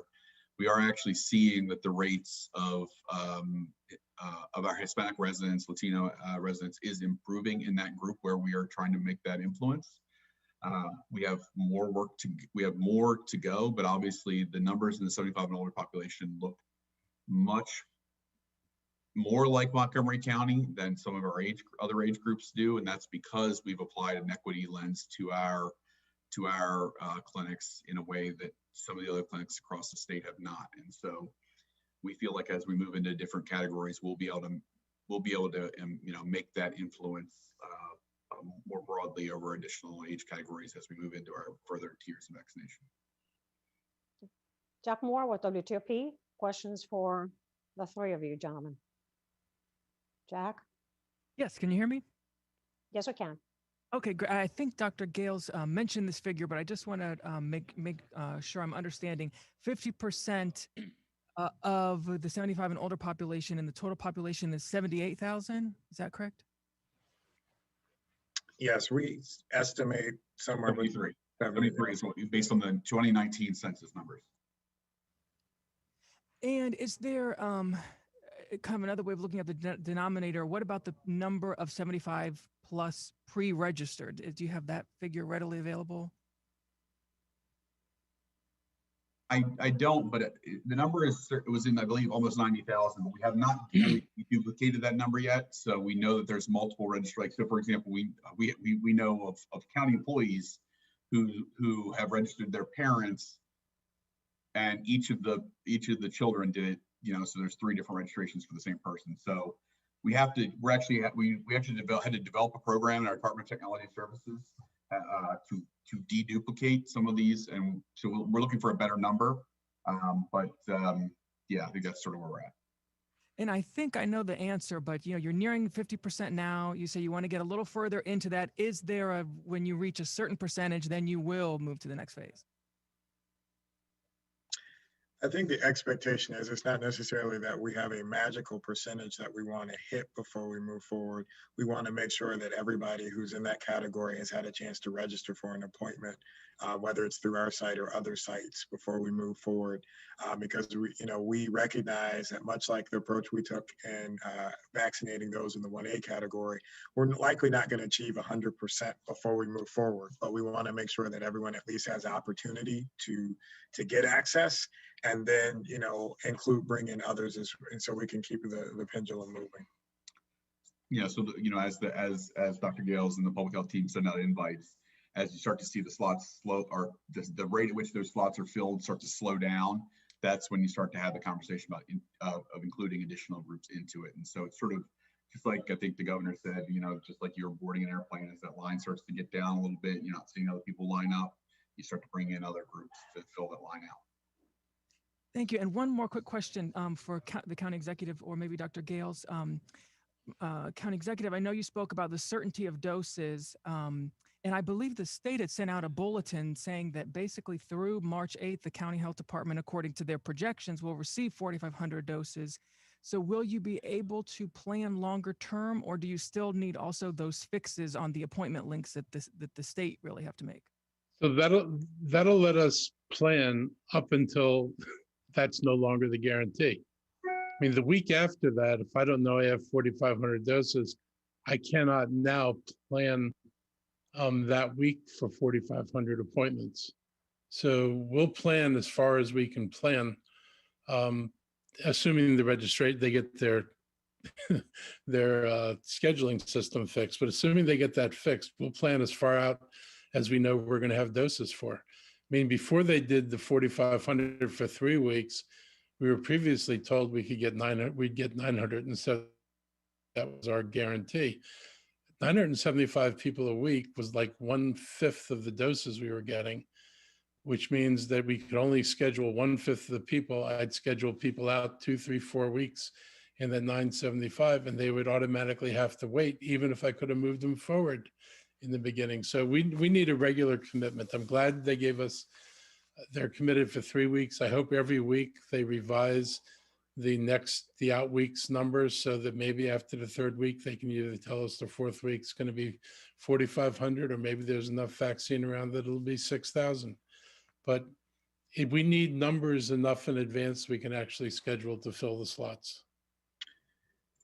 We are actually seeing that the rates of our Hispanic residents, Latino residents is improving in that group where we are trying to make that influence. We have more to go, but obviously the numbers in the 75 and older population look much more like Montgomery County than some of our other age groups do, and that's because we've applied an equity lens to our clinics in a way that some of the other clinics across the state have not. And so we feel like as we move into different categories, we'll be able to make that influence more broadly over additional age categories as we move into our further tiers of vaccination.
Jack Moore with WTOP. Questions for the three of you, gentlemen. Jack?
Yes, can you hear me?
Yes, I can.
Okay, great. I think Dr. Gales mentioned this figure, but I just want to make sure I'm understanding. 50% of the 75 and older population and the total population is 78,000. Is that correct?
Yes, we estimate somewhere between
73 is what, based on the 2019 census numbers.
And is there kind of another way of looking at the denominator? What about the number of 75 plus pre-registered? Do you have that figure readily available?
I don't, but the number it was in, I believe, almost 90,000, but we have not duplicated that number yet. So we know that there's multiple registrations. So for example, we know of county employees who have registered their parents, and each of the children did it, so there's 3 different registrations for the same person. So we actually had to develop a program in our Department of Technology Services to deduplicate some of these, and so we're looking for a better number. Yeah, I think that's sort of where we're at.
And I think I know the answer, but you're nearing 50% now. You say you want to get a little further into that. Is there when you reach a certain percentage, then you will move to the next phase?
I think the expectation is it's not necessarily that we have a magical percentage that we want to hit before we move forward. We want to make sure that everybody who's in that category has had a chance to register for an appointment, whether it's through our site or other sites, before we move forward. Because we recognize that much like the approach we took in vaccinating those in the 1A category, we're likely not going to achieve 100% before we move forward. But we want to make sure that everyone at least has opportunity to get access, and then bring in others, and so we can keep the pendulum moving.
Yeah, so as Dr. Gales and the public health team send out invites, as you start to see the slots slow, or the rate at which those slots are filled start to slow down, that's when you start to have the conversation about of including additional groups into it. And so it's sort of just like I think the governor said, just like you're boarding an airplane, as that line starts to get down a little bit, you're not seeing other people line up, you start to bring in other groups to fill that line out.
Thank you. And one more quick question for the county executive, or maybe Dr. Gales. County executive, I know you spoke about the certainty of doses, and I believe the state had sent out a bulletin saying that basically through March 8th, the county health department, according to their projections, will receive 4,500 doses. So will you be able to plan longer term, or do you still need also those fixes on the appointment links that the state really have to make?
So that'll let us plan up until that's no longer the guarantee. I mean, the week after that, if I don't know I have 4,500 doses, I cannot now plan that week for 4,500 appointments. So we'll plan as far as we can plan. assuming the registration, they get their scheduling system fixed, but assuming they get that fixed, we'll plan as far out as we know we're going to have doses for. I mean, before they did the 4,500 for 3 weeks, we were previously told we could get 900, we'd get 907. That was our guarantee. 975 people a week was like 1/5 of the doses we were getting, which means that we could only schedule 1/5 of the people. I'd schedule people out 2, 3, 4 weeks, and then 975, and they would automatically have to wait, even if I could have moved them forward in the beginning. So we need a regular commitment. I'm glad they gave us, they're committed for 3 weeks. I hope every week they revise the out weeks numbers so that maybe after the 3rd week, they can either tell us the 4th week's going to be 4,500, or maybe there's enough vaccine around that it'll be 6,000. But if we need numbers enough in advance, we can actually schedule to fill the slots.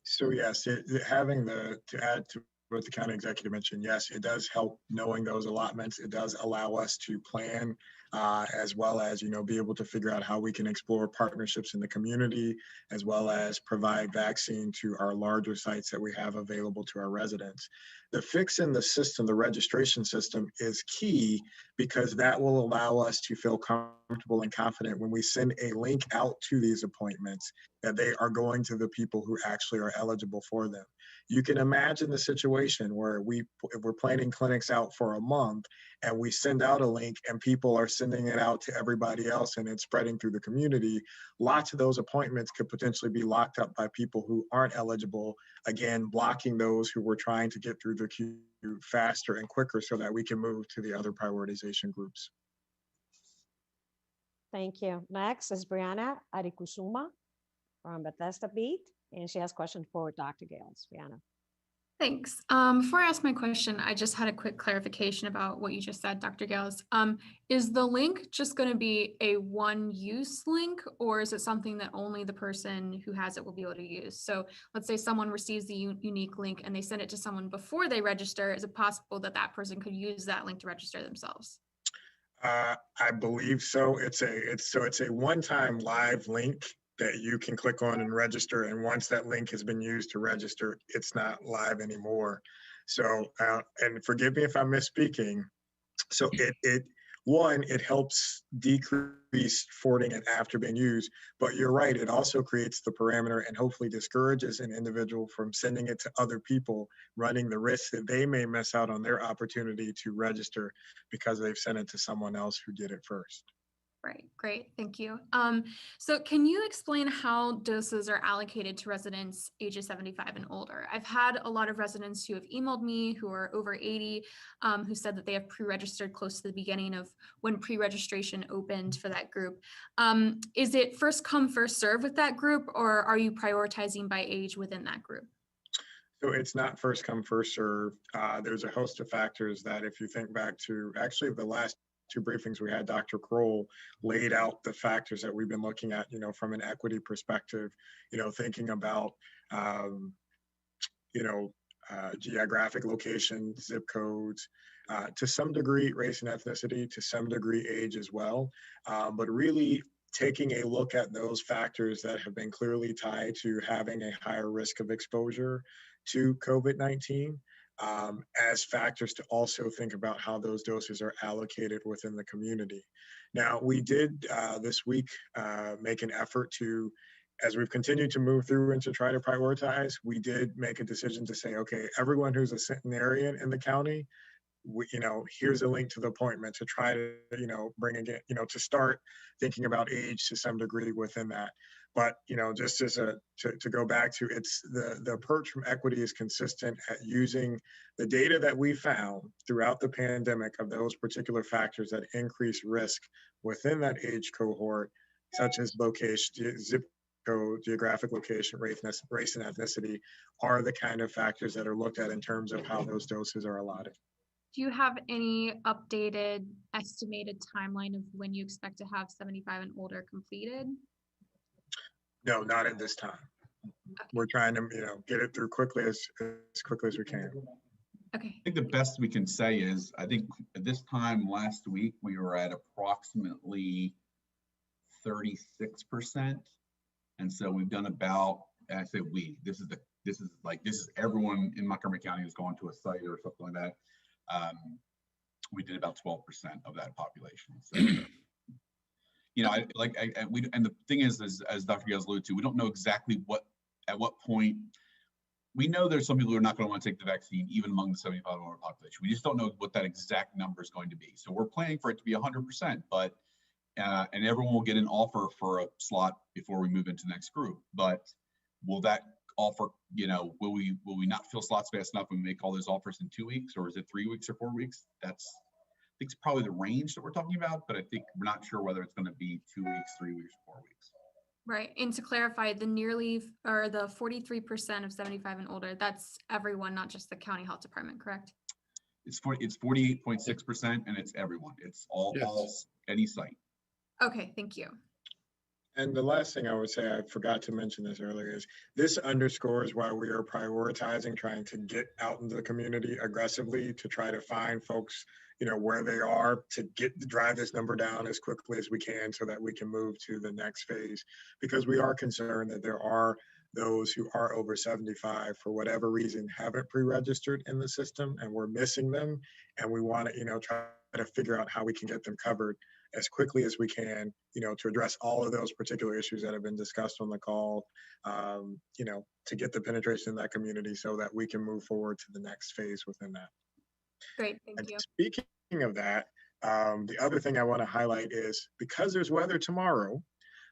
So yes, to add to what the county executive mentioned, yes, it does help knowing those allotments. It does allow us to plan as well as, be able to figure out how we can explore partnerships in the community, as well as provide vaccine to our larger sites that we have available to our residents. The fix in the system, the registration system, is key because that will allow us to feel comfortable and confident when we send a link out to these appointments that they are going to the people who actually are eligible for them. You can imagine the situation where if we're planning clinics out for a month and we send out a link and people are sending it out to everybody else and it's spreading through the community, lots of those appointments could potentially be locked up by people who aren't eligible, again, blocking those who were trying to get through the queue faster and quicker so that we can move to the other prioritization groups.
Thank you. Next is Brianna Adikusuma from Bethesda Beat, and she has a question for Dr. Gales. Brianna.
Thanks. Before I ask my question, I just had a quick clarification about what you just said, Dr. Gales. Is the link just going to be a one-use link, or is it something that only the person who has it will be able to use? So let's say someone receives the unique link and they send it to someone before they register. Is it possible that that person could use that link to register themselves?
I believe so. It's a one-time live link that you can click on and register. And once that link has been used to register, it's not live anymore. So, and forgive me if I'm misspeaking. So it helps decrease forwarding it after being used, but you're right. It also creates the parameter and hopefully discourages an individual from sending it to other people, running the risk that they may miss out on their opportunity to register because they've sent it to someone else who did it first.
Right, great, thank you. So can you explain how doses are allocated to residents ages 75 and older? I've had a lot of residents who have emailed me who are over 80, who said that they have pre-registered close to the beginning of when pre-registration opened for that group. Is it first come, first serve with that group, or are you prioritizing by age within that group?
So it's not first come, first serve. There's a host of factors that if you think back to actually the last 2 briefings we had, Dr. Kroll laid out the factors that we've been looking at, from an equity perspective, thinking about, geographic location, zip codes, to some degree, race and ethnicity, to some degree, age as well. But really taking a look at those factors that have been clearly tied to having a higher risk of exposure to COVID-19. As factors to also think about how those doses are allocated within the community. Now, we did this week make an effort to, as we've continued to move through and to try to prioritize, we did make a decision to say, okay, everyone who's a centenarian in the county, here's a link to the appointment to try to, bring again, to start thinking about age to some degree within that. But, just as to go back to, it's the approach from equity is consistent at using the data that we found throughout the pandemic of those particular factors that increase risk within that age cohort, such as location, zip code, geographic location, race and ethnicity, are the kind of factors that are looked at in terms of how those doses are allotted.
Do you have any updated estimated timeline of when you expect to have 75 and older completed?
No, not at this time. Okay. We're trying to, get it through quickly as quickly as we can.
Okay.
I think the best we can say is, I think at this time last week, we were at approximately 36%. And so we've done about, and I say we, this is everyone in Montgomery County who's gone to a site or something like that. We did about 12% of that population. So, you know, and the thing is, as Dr. Gales alluded to, we don't know exactly at what point. We know there's some people who are not going to want to take the vaccine, even among the 75 and older population. We just don't know what that exact number is going to be. So we're planning for it to be 100%, but and everyone will get an offer for a slot before we move into the next group. But will that offer, you know, will we not fill slots fast enough and make all those offers in 2 weeks, or is it 3 weeks or 4 weeks? I think it's probably the range that we're talking about, but I think we're not sure whether it's going to be 2 weeks, 3 weeks, 4 weeks.
Right. And to clarify, the 43% of 75 and older, that's everyone, not just the county health department, correct?
It's 48.6%, and it's everyone. It's all any site.
Okay, thank you.
And the last thing I would say, I forgot to mention this earlier, is this underscores why we are prioritizing trying to get out into the community aggressively to try to find folks, you know, where they are, to drive this number down as quickly as we can so that we can move to the next phase. Because we are concerned that there are those who are over 75 for whatever reason haven't pre-registered in the system, and we're missing them, and we want to, you know, try to figure out how we can get them covered as quickly as we can, you know, to address all of those particular issues that have been discussed on the call, you know, to get the penetration in that community so that we can move forward to the next phase within that.
Great, thank
And
you.
speaking of that, the other thing I want to highlight is, because there's weather tomorrow,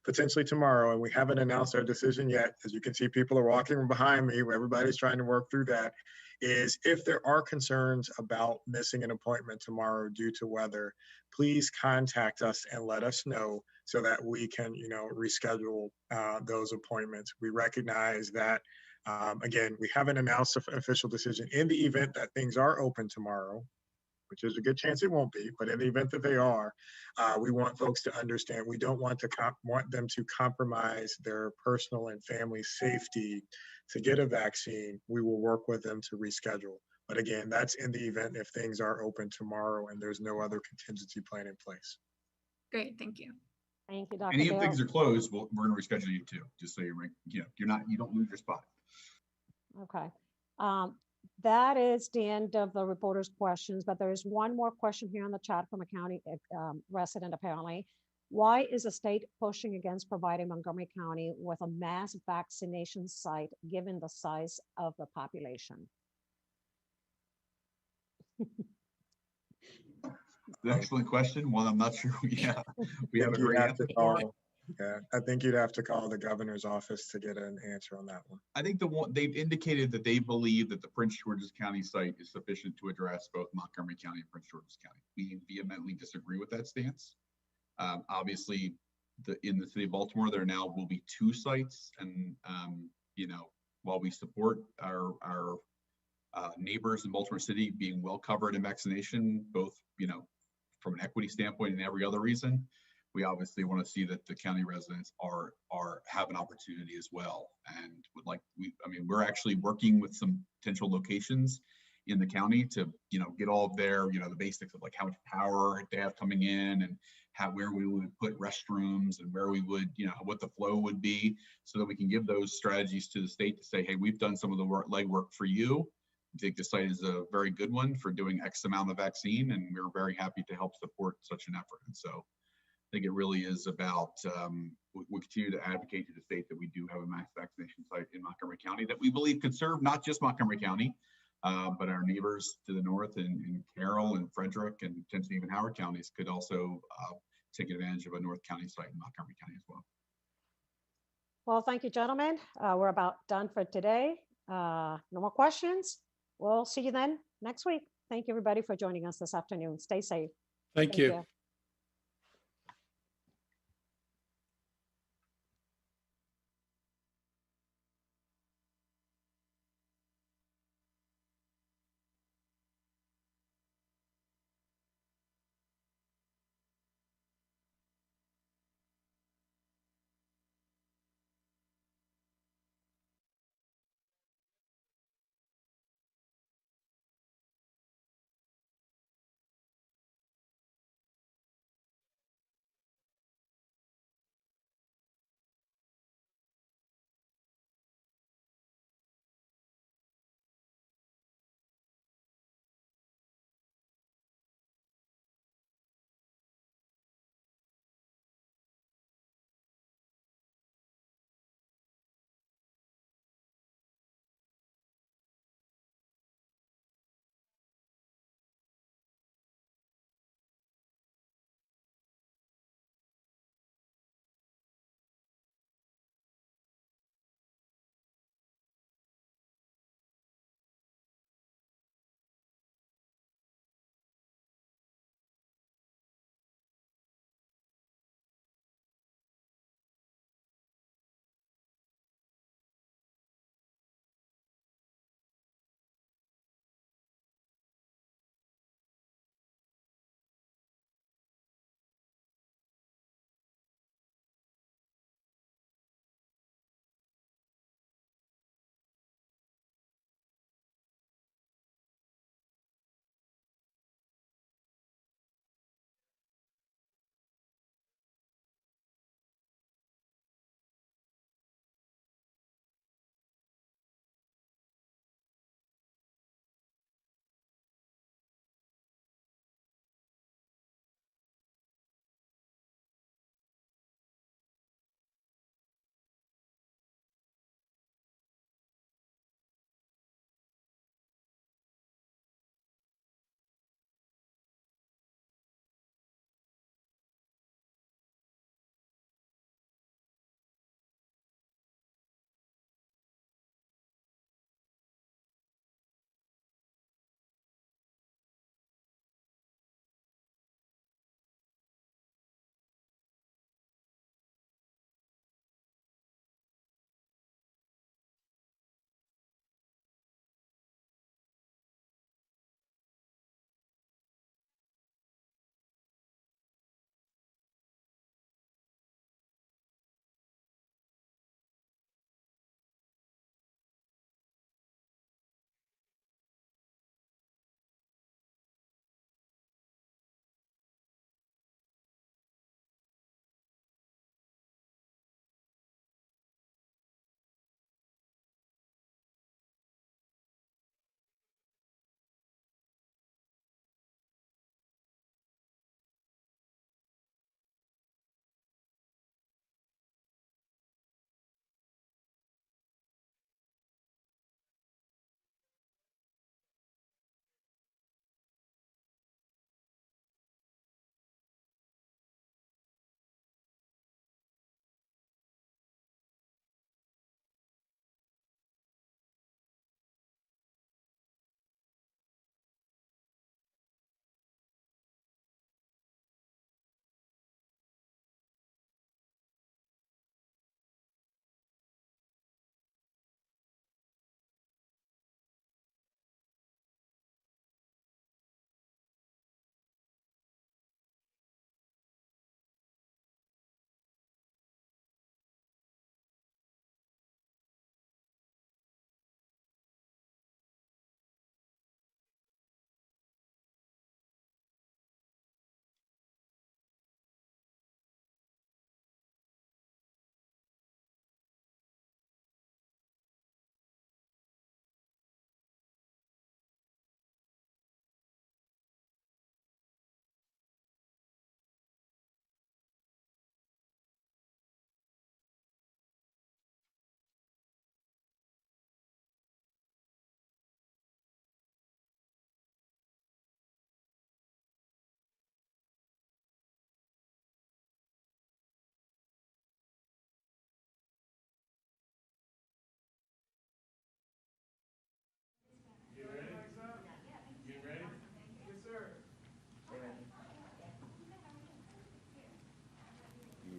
potentially tomorrow, and we haven't announced our decision yet, as you can see, people are walking behind me, everybody's trying to work through that, is if there are concerns about missing an appointment tomorrow due to weather, please contact us and let us know so that we can, you know, reschedule those appointments. We recognize that, again, we haven't announced an official decision. In the event that things are open tomorrow, which is a good chance it won't be, but in the event that they are, we want folks to understand we don't want them to compromise their personal and family safety to get a vaccine. We will work with them to reschedule. But again, that's in the event if things are open tomorrow and there's no other contingency plan in place.
Great, thank you.
Thank you, Dr.
And if
Gale.
things are closed, we're going to reschedule you too, just so you don't lose your spot.
Okay. That is the end of the reporter's questions, but there is one more question here in the chat from a county resident apparently. Why is the state pushing against providing Montgomery County with a mass vaccination site given the size of the population?
Excellent question. One, I'm not sure we have a great answer for it.
Yeah, I think you'd have to call the governor's office to get an answer on that one.
I think they've indicated that they believe that the Prince George's County site is sufficient to address both Montgomery County and Prince George's County. We vehemently disagree with that stance. Obviously, in the city of Baltimore, there now will be 2 sites, and you know, while we support our neighbors in Baltimore City being well covered in vaccination, both, you know, from an equity standpoint and every other reason, we obviously want to see that the county residents have an opportunity as well, and we're actually working with some potential locations in the county to, you know, get all of their, you know, the basics of like how much power they have coming in and where we would put restrooms and where we would, you know, what the flow would be, so that we can give those strategies to the state to say, hey, we've done some of the legwork for you. I think the site is a very good one for doing X amount of vaccine, and we're very happy to help support such an effort. And so I think it really is about, we continue to advocate to the state that we do have a mass vaccination site in Montgomery County that we believe could serve not just Montgomery County, but our neighbors to the north in Carroll and Frederick and potentially even Howard counties could also take advantage of a North County site in Montgomery County as well.
Well, thank you, gentlemen. We're about done for today. No more questions. We'll see you then next week. Thank you, everybody, for joining us this afternoon. Stay safe.
Thank you.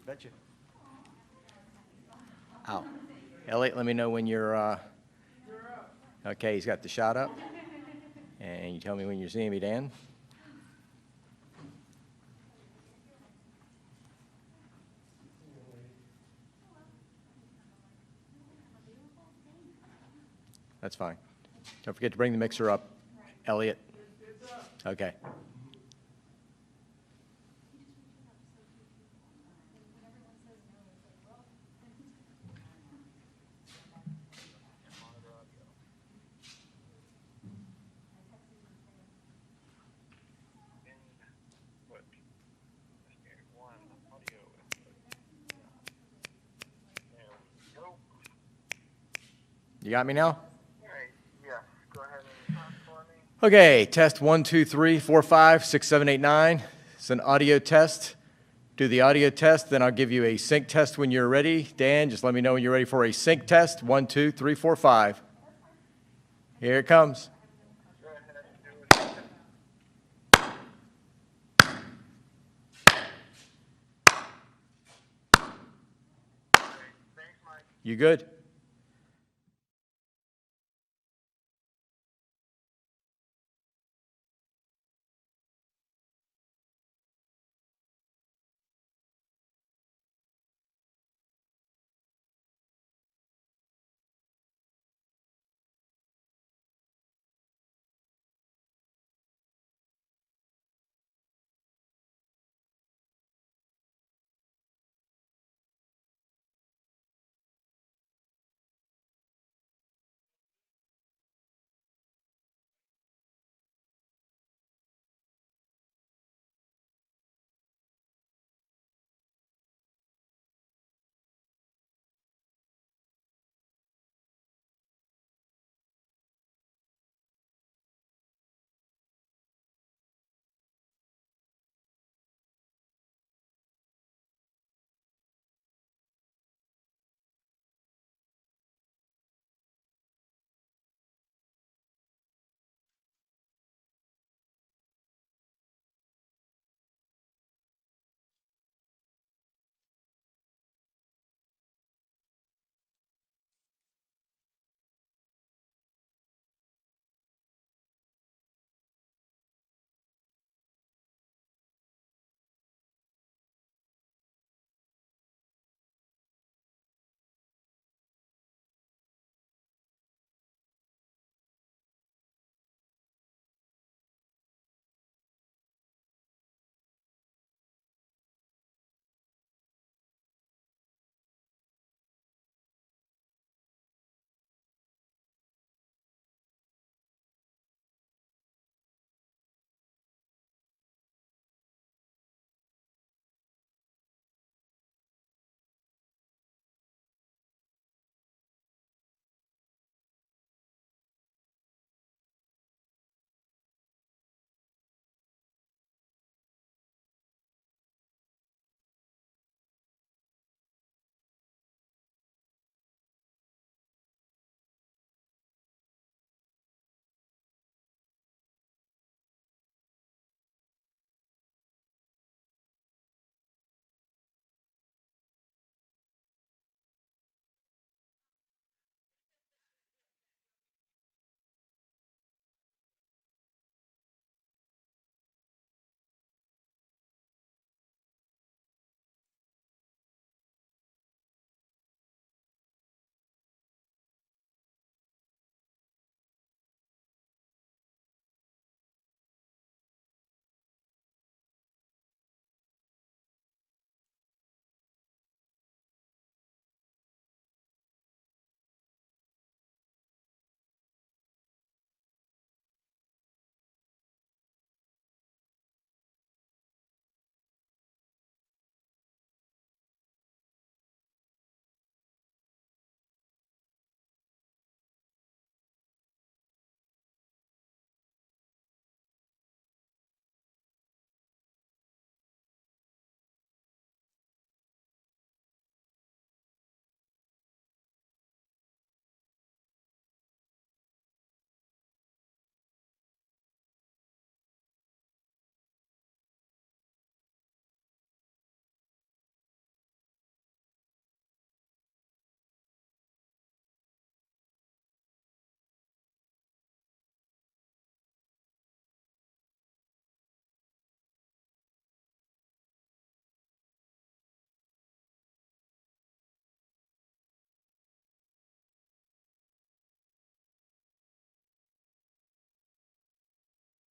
Betcha. Ow. Elliot, let me know when you're, okay, he's got the shot up. And you tell me when you're seeing me, Dan. That's fine. Don't forget to bring the mixer up, Elliot. Okay. You got me now? Okay, test 1, 2, 3, 4, 5, 6, 7, 8, 9. It's an audio test. Do the audio test, then I'll give you a sync test when you're ready. Dan, just let me know when you're ready for a sync test. 1, 2, 3, 4, 5. Here it comes. You good?